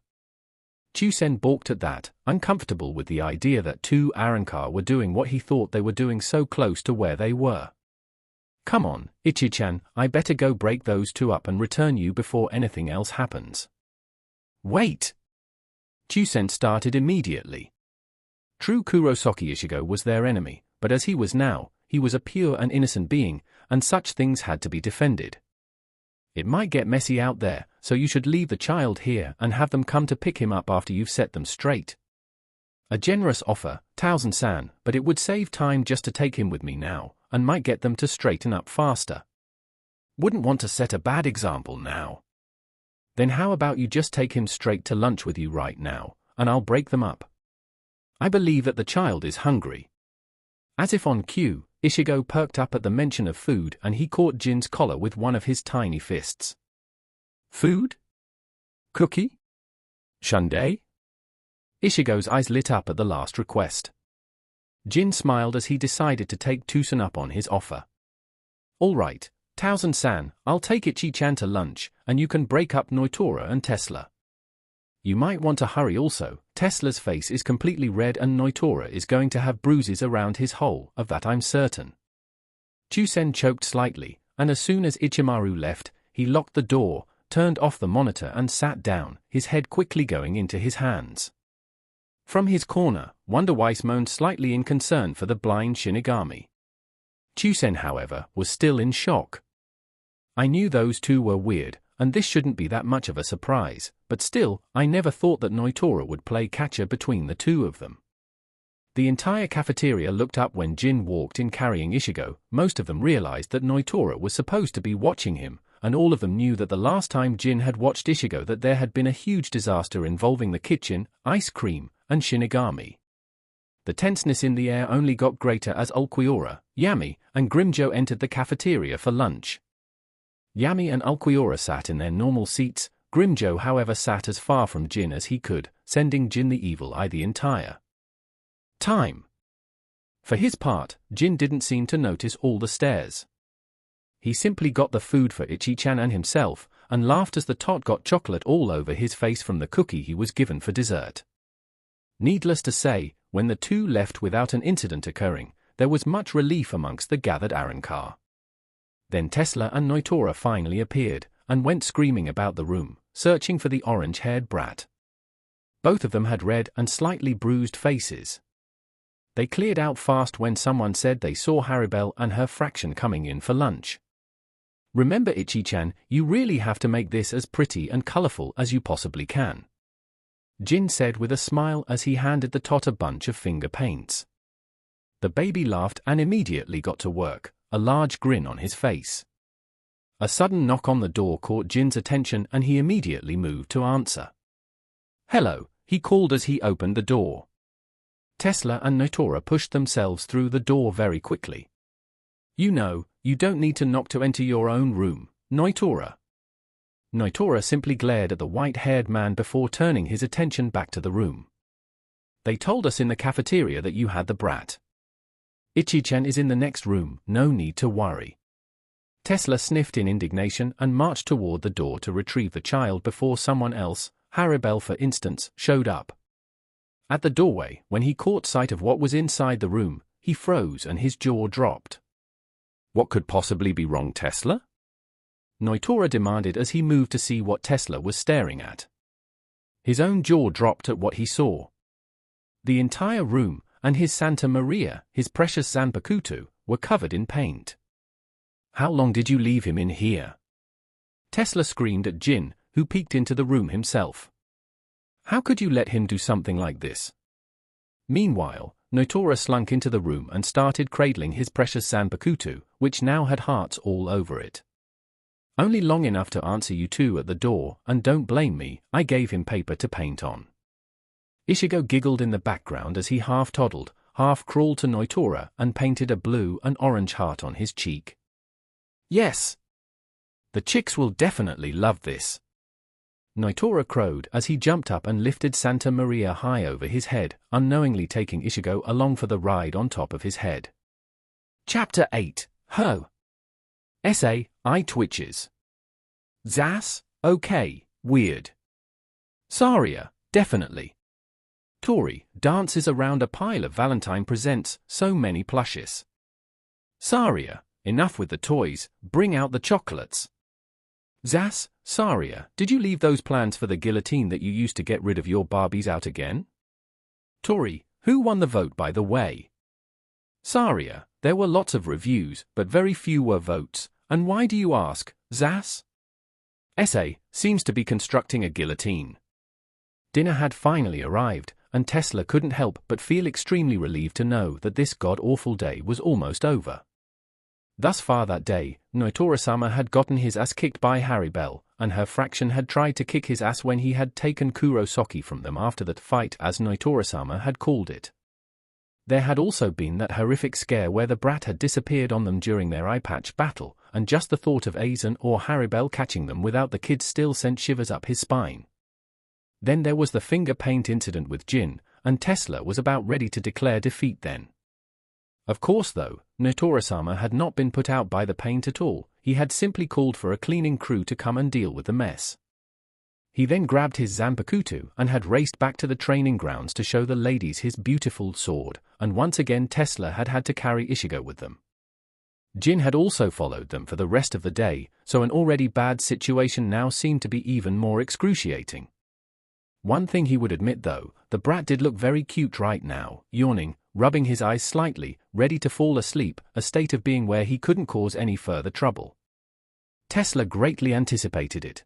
Speaker 1: Chusen balked at that, uncomfortable with the idea that two Arrancar were doing what he thought they were doing so close to where they were. Come on, Ichi-chan, I better go break those two up and return you before anything else happens. Wait! Chusen started immediately. True Kurosaki Ichigo was their enemy, but as he was now, he was a pure and innocent being, and such things had to be defended. It might get messy out there, so you should leave the child here and have them come to pick him up after you've set them straight. A generous offer, Towson-san, but it would save time just to take him with me now, and might get them to straighten up faster. Wouldn't want to set a bad example now. Then how about you just take him straight to lunch with you right now, and I'll break them up. I believe that the child is hungry. As if on cue, Ichigo perked up at the mention of food and he caught Jin's collar with one of his tiny fists. Food? Cookie? Sundae? Ishigo's eyes lit up at the last request. Jin smiled as he decided to take Towson up on his offer. All right, Towson-san, I'll take Ichi-chan to lunch, and you can break up Noitora and Tesla. You might want to hurry also, Tesla's face is completely red and Noitora is going to have bruises around his hole, of that I'm certain. Chusen choked slightly, and as soon as Ichimaru left, he locked the door, turned off the monitor and sat down, his head quickly going into his hands. From his corner, Wonder Weiss moaned slightly in concern for the blind Shinigami. Chusen, however, was still in shock. I knew those two were weird, and this shouldn't be that much of a surprise, but still, I never thought that Noitora would play catcher between the two of them. The entire cafeteria looked up when Jin walked in carrying Ichigo. Most of them realized that Noitora was supposed to be watching him, and all of them knew that the last time Jin had watched Ichigo that there had been a huge disaster involving the kitchen, ice cream, and Shinigami. The tenseness in the air only got greater as Ulquiorra, Yami, and Grimjo entered the cafeteria for lunch. Yami and Ulquiorra sat in their normal seats, Grimjo however sat as far from Jin as he could, sending Jin the evil eye the entire time. For his part, Jin didn't seem to notice all the stares. He simply got the food for Ichi-chan and himself, and laughed as the tot got chocolate all over his face from the cookie he was given for dessert. Needless to say, when the two left without an incident occurring, there was much relief amongst the gathered Arrancar. Then Tesla and Noitora finally appeared, and went screaming about the room, searching for the orange-haired brat. Both of them had red and slightly bruised faces. They cleared out fast when someone said they saw Haribel and her fraction coming in for lunch. Remember Ichi-chan, you really have to make this as pretty and colorful as you possibly can. Jin said with a smile as he handed the tot a bunch of finger paints. The baby laughed and immediately got to work, a large grin on his face. A sudden knock on the door caught Jin's attention and he immediately moved to answer. Hello, he called as he opened the door. Tesla and Noitora pushed themselves through the door very quickly. You know, you don't need to knock to enter your own room, Noitora. Noitora simply glared at the white-haired man before turning his attention back to the room. They told us in the cafeteria that you had the brat. Ichi-chan is in the next room, no need to worry. Tesla sniffed in indignation and marched toward the door to retrieve the child before someone else, Haribel for instance, showed up. At the doorway, when he caught sight of what was inside the room, he froze and his jaw dropped. What could possibly be wrong, Tesla? Noitora demanded as he moved to see what Tesla was staring at. His own jaw dropped at what he saw. The entire room, and his Santa Maria, his precious Zanpakutu, were covered in paint. How long did you leave him in here? Tesla screamed at Jin, who peeked into the room himself. How could you let him do something like this? Meanwhile, Notora slunk into the room and started cradling his precious Zanpakuto, which now had hearts all over it. Only long enough to answer you two at the door, and don't blame me, I gave him paper to paint on. Ichigo giggled in the background as he half toddled, half crawled to Notora and painted a blue and orange heart on his cheek. Yes! The chicks will definitely love this. Notora crowed as he jumped up and lifted Santa Maria high over his head, unknowingly taking Ichigo along for the ride on top of his head. Chapter 8. Ho! Essay, Eye Twitches. Zas, okay, weird. Saria, definitely. Tori, dances around a pile of Valentine presents, so many plushes. Saria, enough with the toys, bring out the chocolates. Zas, Saria, did you leave those plans for the guillotine that you used to get rid of your Barbies out again? Tori, who won the vote by the way? Saria, there were lots of reviews, but very few were votes, and why do you ask, Zas? Essay, seems to be constructing a guillotine. Dinner had finally arrived, and Tesla couldn't help but feel extremely relieved to know that this god-awful day was almost over. Thus far that day, Notora-sama had gotten his ass kicked by Haribel, and her fraction had tried to kick his ass when he had taken Kurosaki from them after that fight, as Notora-sama had called it. There had also been that horrific scare where the brat had disappeared on them during their eye patch battle, and just the thought of Aizen or Haribel catching them without the kids still sent shivers up his spine. Then there was the finger paint incident with Jin, and Tesla was about ready to declare defeat then. Of course though, Notora-sama had not been put out by the paint at all, he had simply called for a cleaning crew to come and deal with the mess. He then grabbed his Zanpakuto and had raced back to the training grounds to show the ladies his beautiful sword, and once again Tesla had had to carry Ichigo with them. Jin had also followed them for the rest of the day, so an already bad situation now seemed to be even more excruciating. One thing he would admit though, the brat did look very cute right now, yawning, rubbing his eyes slightly, ready to fall asleep, a state of being where he couldn't cause any further trouble. Tesla greatly anticipated it.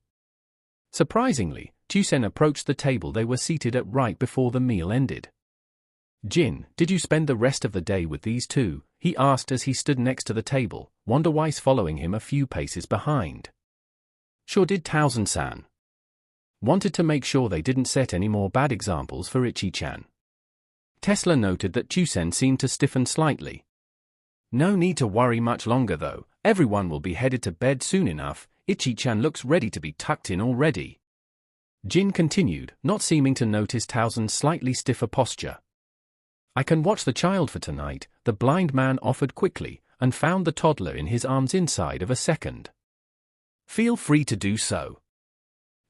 Speaker 1: Surprisingly, Chusen approached the table they were seated at right before the meal ended. Jin, did you spend the rest of the day with these two? He asked as he stood next to the table, Wonder-Wise following him a few paces behind. Sure did, Towson-san. Wanted to make sure they didn't set any more bad examples for Ichi-chan. Tesla noted that Chusen seemed to stiffen slightly. No need to worry much longer though, everyone will be headed to bed soon enough, Ichi-chan looks ready to be tucked in already. Jin continued, not seeming to notice Towson's slightly stiffer posture. I can watch the child for tonight, the blind man offered quickly, and found the toddler in his arms inside of a second. Feel free to do so,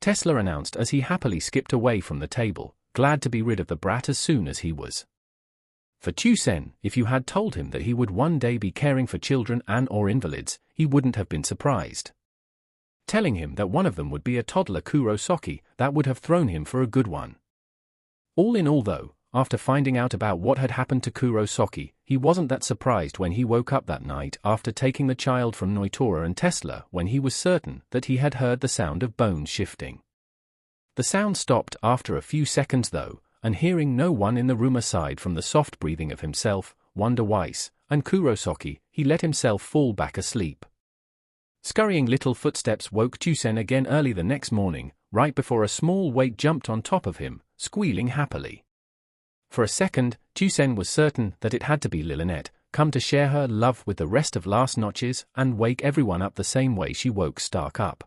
Speaker 1: Tesla announced as he happily skipped away from the table, glad to be rid of the brat as soon as he was. For Chusen, if you had told him that he would one day be caring for children and or invalids, he wouldn't have been surprised. Telling him that one of them would be a toddler Kurosaki, that would have thrown him for a good one. All in all though, after finding out about what had happened to Kurosaki, he wasn't that surprised when he woke up that night after taking the child from Notora and Tesla when he was certain that he had heard the sound of bones shifting. The sound stopped after a few seconds though, and hearing no one in the room aside from the soft breathing of himself, Wonder-Wise, and Kurosaki, he let himself fall back asleep. Scurrying little footsteps woke Chusen again early the next morning, right before a small weight jumped on top of him, squealing happily. For a second, Chusen was certain that it had to be Lilynette, come to share her love with the rest of Last Notches and wake everyone up the same way she woke Stark up.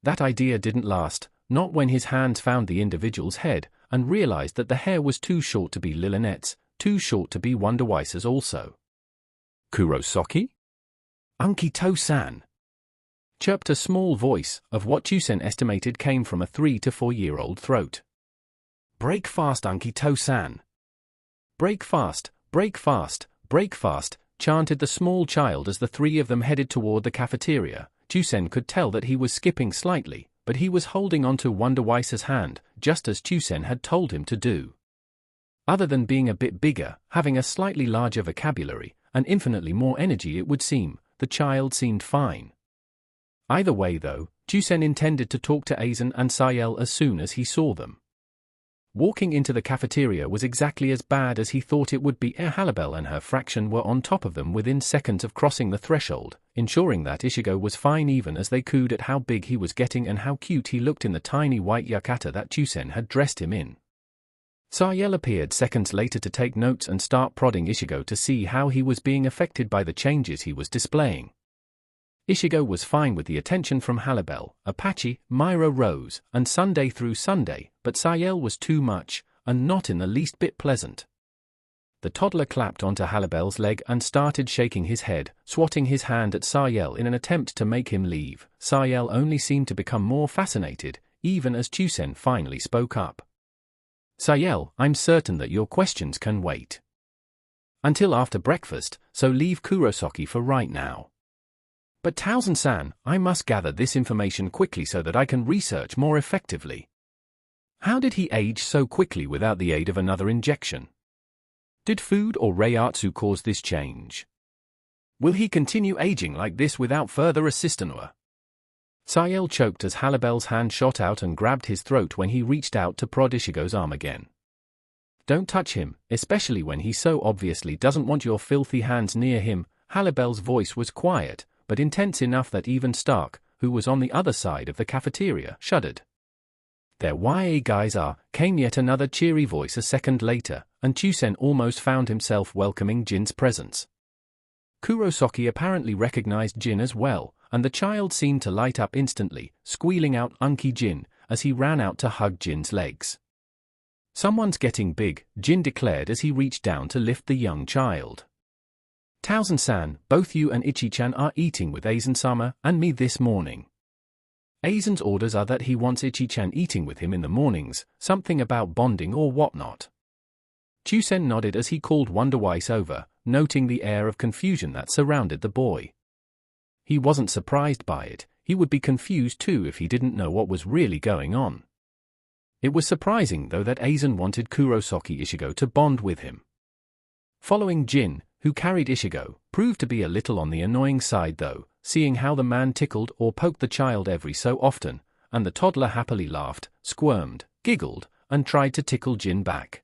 Speaker 1: That idea didn't last, not when his hands found the individual's head, and realized that the hair was too short to be Lilynette's, too short to be Wonder-Wise's also. Kurosaki? Ankito-san, chirped a small voice of what Chusen estimated came from a 3 to 4 year old throat. Break fast, Ankito-san. Break fast, break fast, break fast, chanted the small child as the three of them headed toward the cafeteria. Chusen could tell that he was skipping slightly, but he was holding onto Wonder-Wise's hand, just as Chusen had told him to do. Other than being a bit bigger, having a slightly larger vocabulary, and infinitely more energy it would seem, the child seemed fine. Either way though, Chusen intended to talk to Aizen and Sayel as soon as he saw them. Walking into the cafeteria was exactly as bad as he thought it would be. Halibel and her fraction were on top of them within seconds of crossing the threshold, ensuring that Ichigo was fine even as they cooed at how big he was getting and how cute he looked in the tiny white yukata that Chusen had dressed him in. Sayel appeared seconds later to take notes and start prodding Ichigo to see how he was being affected by the changes he was displaying. Ichigo was fine with the attention from Halibel, Apache, Myra Rose, and Sunday through Sunday, but Sayel was too much, and not in the least bit pleasant. The toddler clapped onto Halibel's leg and started shaking his head, swatting his hand at Sayel in an attempt to make him leave. Sayel only seemed to become more fascinated, even as Chusen finally spoke up. Sayel, I'm certain that your questions can wait until after breakfast, so leave Kurosaki for right now. But Towson-san, I must gather this information quickly so that I can research more effectively. How did he age so quickly without the aid of another injection? Did food or Reiatsu cause this change? Will he continue aging like this without further assistance? Sayel choked as Halibel's hand shot out and grabbed his throat when he reached out to prod Ichigo's arm again. Don't touch him, especially when he so obviously doesn't want your filthy hands near him. Halibel's voice was quiet, but intense enough that even Stark, who was on the other side of the cafeteria, shuddered. There YA guys are, came yet another cheery voice a second later, and Chusen almost found himself welcoming Jin's presence. Kurosaki apparently recognized Jin as well, and the child seemed to light up instantly, squealing out Unky Jin, as he ran out to hug Jin's legs. Someone's getting big, Jin declared as he reached down to lift the young child. Towson-san, both you and Ichi-chan are eating with Aizen-sama and me this morning. Aizen's orders are that he wants Ichi-chan eating with him in the mornings, something about bonding or whatnot. Chusen nodded as he called Wonder Weiss over, noting the air of confusion that surrounded the boy. He wasn't surprised by it, he would be confused too if he didn't know what was really going on. It was surprising though that Aizen wanted Kurosaki Ichigo to bond with him. Following Jin, who carried Ichigo, proved to be a little on the annoying side though, seeing how the man tickled or poked the child every so often, and the toddler happily laughed, squirmed, giggled, and tried to tickle Jin back.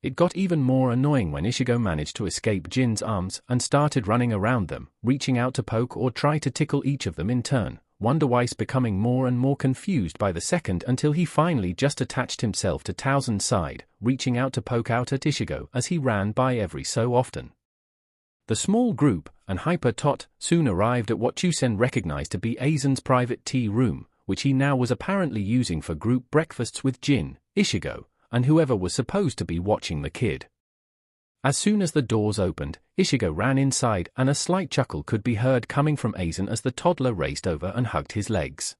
Speaker 1: It got even more annoying when Ichigo managed to escape Jin's arms and started running around them, reaching out to poke or try to tickle each of them in turn, Wonder Weiss becoming more and more confused by the second until he finally just attached himself to Towson's side, reaching out to poke out at Ichigo as he ran by every so often. The small group, and Hyper Tot, soon arrived at what Chusen recognized to be Aizen's private tea room, which he now was apparently using for group breakfasts with Jin, Ichigo, and whoever was supposed to be watching the kid. As soon as the doors opened, Ichigo ran inside and a slight chuckle could be heard coming from Aizen as the toddler raced over and hugged his legs.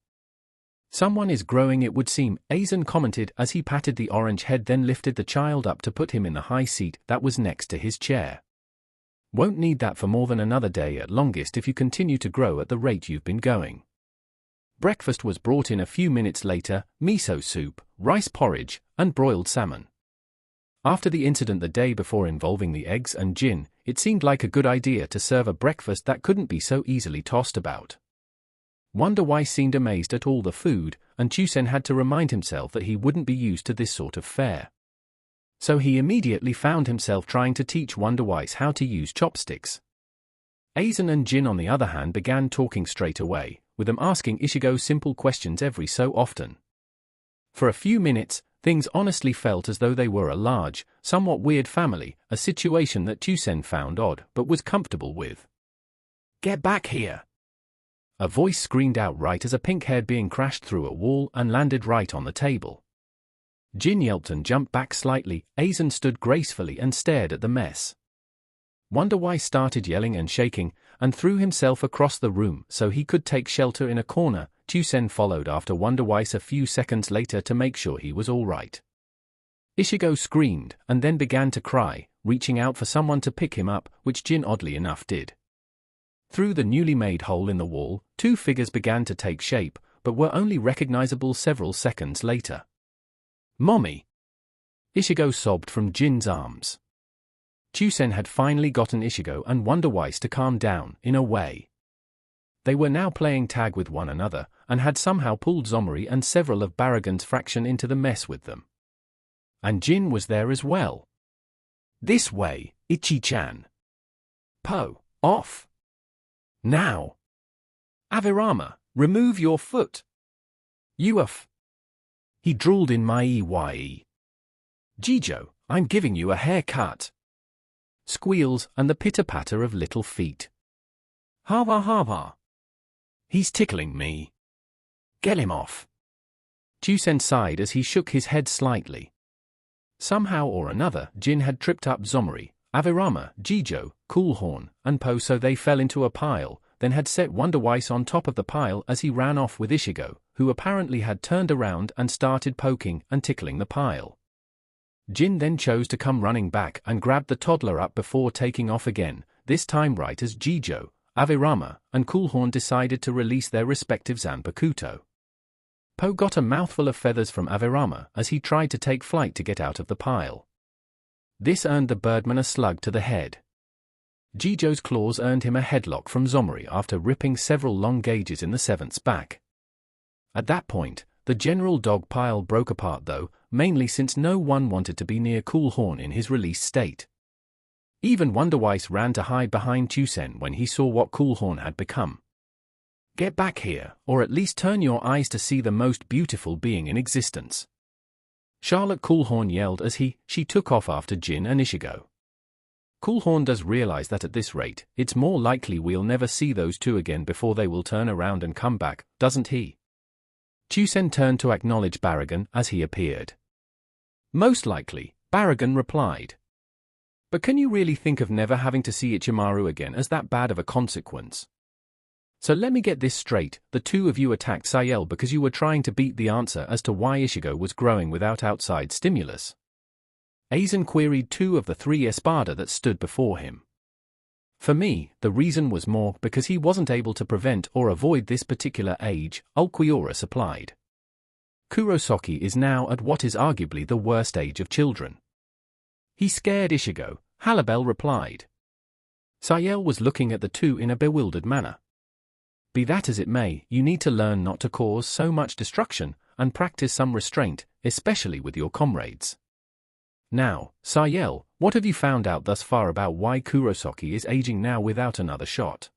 Speaker 1: Someone is growing it would seem, Aizen commented as he patted the orange head then lifted the child up to put him in the high seat that was next to his chair. Won't need that for more than another day at longest if you continue to grow at the rate you've been going. Breakfast was brought in a few minutes later, miso soup, rice porridge, and broiled salmon. After the incident the day before involving the eggs and Jin, it seemed like a good idea to serve a breakfast that couldn't be so easily tossed about. Wonder Weiss seemed amazed at all the food, and Chusen had to remind himself that he wouldn't be used to this sort of fare. So he immediately found himself trying to teach Wonder Weiss how to use chopsticks. Aizen and Jin on the other hand began talking straight away, with them asking Ichigo simple questions every so often. For a few minutes, things honestly felt as though they were a large, somewhat weird family, a situation that Chusen found odd but was comfortable with. "Get back here!" A voice screamed out right as a pink head being crashed through a wall and landed right on the table. Jin yelped and jumped back slightly. Aizen stood gracefully and stared at the mess. Wonder Weiss started yelling and shaking, and threw himself across the room so he could take shelter in a corner. Chusen followed after Wonder Weiss a few seconds later to make sure he was all right. Ichigo screamed and then began to cry, reaching out for someone to pick him up, which Jin oddly enough did. Through the newly made hole in the wall, two figures began to take shape, but were only recognizable several seconds later. "Mommy!" Ichigo sobbed from Jin's arms. Chusen had finally gotten Ichigo and Wonder Weiss to calm down, in a way. They were now playing tag with one another, and had somehow pulled Zomori and several of Baragon's fraction into the mess with them. And Jin was there as well. This way, Ichi-chan. Po, off. Now. Avirama, remove your foot. Uff. He drooled in my EYE. Jijo, I'm giving you a haircut. Squeals and the pitter-patter of little feet. Hava hava. He's tickling me. Get him off. Chusen sighed as he shook his head slightly. Somehow or another, Jin had tripped up Zomori, Avirama, Jijo, Coolhorn, and Po, so they fell into a pile, then had set Wonder Weiss on top of the pile as he ran off with Ichigo, who apparently had turned around and started poking and tickling the pile. Jin then chose to come running back and grabbed the toddler up before taking off again, this time right as Jijo, Avirama, and Coolhorn decided to release their respective Zanpakuto. Po got a mouthful of feathers from Avirama as he tried to take flight to get out of the pile. This earned the birdman a slug to the head. Jijo's claws earned him a headlock from Zomori after ripping several long gauges in the seventh's back. At that point, the general dog pile broke apart though, mainly since no one wanted to be near Coolhorn in his released state. Even Wonder Weiss ran to hide behind Chusen when he saw what Coolhorn had become. Get back here, or at least turn your eyes to see the most beautiful being in existence. Charlotte Coolhorn yelled as she took off after Jin and Ichigo. Coolhorn does realize that at this rate, it's more likely we'll never see those two again before they will turn around and come back, doesn't he? Chusen turned to acknowledge Baragon as he appeared. Most likely, Baragon replied. But can you really think of never having to see Ichimaru again as that bad of a consequence? So let me get this straight, the two of you attacked Sayel because you were trying to beat the answer as to why Ichigo was growing without outside stimulus. Aizen queried two of the three Espada that stood before him. For me, the reason was more because he wasn't able to prevent or avoid this particular age, Ulquiorra supplied. Kurosaki is now at what is arguably the worst age of children. He scared Ichigo, Halibel replied. Sayel was looking at the two in a bewildered manner. Be that as it may, you need to learn not to cause so much destruction, and practice some restraint, especially with your comrades. Now, Sayel, what have you found out thus far about why Kurosaki is aging now without another shot?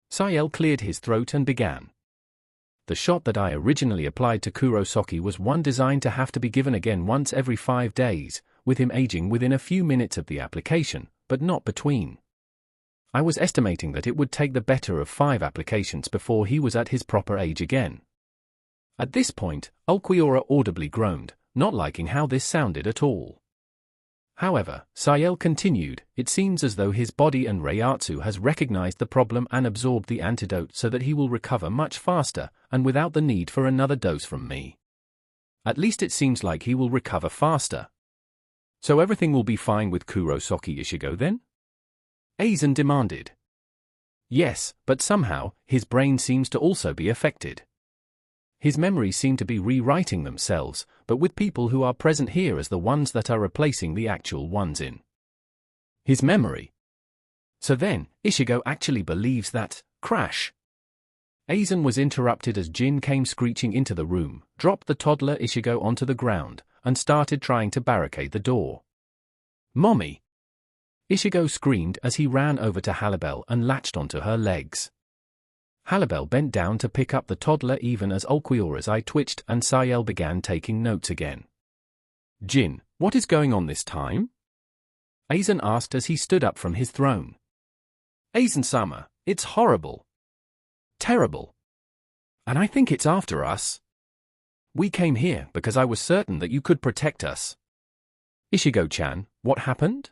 Speaker 1: Sayel cleared his throat and began. The shot that I originally applied to Kurosaki was one designed to have to be given again once every 5 days, with him aging within a few minutes of the application, but not between. I was estimating that it would take the better of 5 applications before he was at his proper age again. At this point, Ulquiorra audibly groaned, not liking how this sounded at all. However, Sayel continued, it seems as though his body and Reiatsu has recognized the problem and absorbed the antidote so that he will recover much faster, and without the need for another dose from me. At least it seems like he will recover faster. So everything will be fine with Kurosaki Ichigo then? Aizen demanded. Yes, but somehow, his brain seems to also be affected. His memories seem to be rewriting themselves, but with people who are present here as the ones that are replacing the actual ones in his memory. So then, Ichigo actually believes that, crash. Aizen was interrupted as Jin came screeching into the room, dropped the toddler Ichigo onto the ground, and started trying to barricade the door. Mommy! Ichigo screamed as he ran over to Halibel and latched onto her legs. Halibel bent down to pick up the toddler even as Ulquiorra's eye twitched and Sayel began taking notes again. Jin, what is going on this time? Aizen asked as he stood up from his throne. Aizen-sama, it's horrible. Terrible. And I think it's after us. We came here because I was certain that you could protect us. Ichigo-chan, what happened?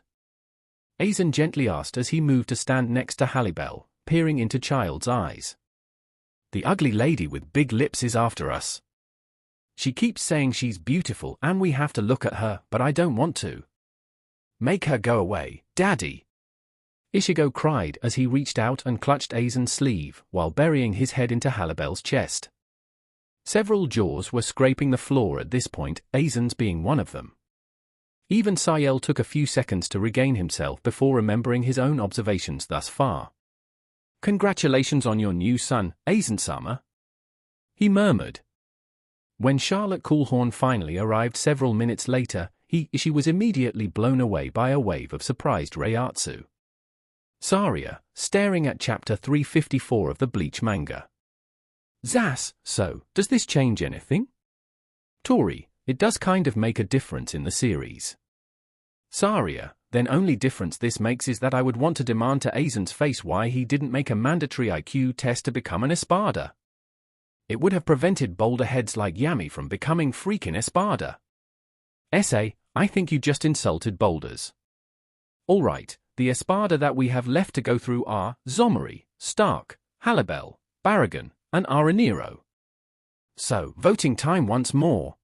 Speaker 1: Aizen gently asked as he moved to stand next to Halibel, peering into Child's eyes. The ugly lady with big lips is after us. She keeps saying she's beautiful and we have to look at her, but I don't want to. Make her go away, Daddy. Ichigo cried as he reached out and clutched Aizen's sleeve while burying his head into Halibel's chest. Several jaws were scraping the floor at this point, Aizen's being one of them. Even Sayel took a few seconds to regain himself before remembering his own observations thus far. Congratulations on your new son, Aizen-sama, he murmured. When Charlotte Coolhorn finally arrived several minutes later, she was immediately blown away by a wave of surprised Reiatsu. Saria, staring at chapter 354 of the Bleach manga. Zas, so, does this change anything? Tori, it does kind of make a difference in the series. Saria, then only difference this makes is that I would want to demand to Aizen's face why he didn't make a mandatory IQ test to become an Espada. It would have prevented boulder heads like Yami from becoming freaking Espada. I think you just insulted boulders. Alright, the Espada that we have left to go through are Zomori, Stark, Halibel, Barragan, and Araniro. So, voting time once more.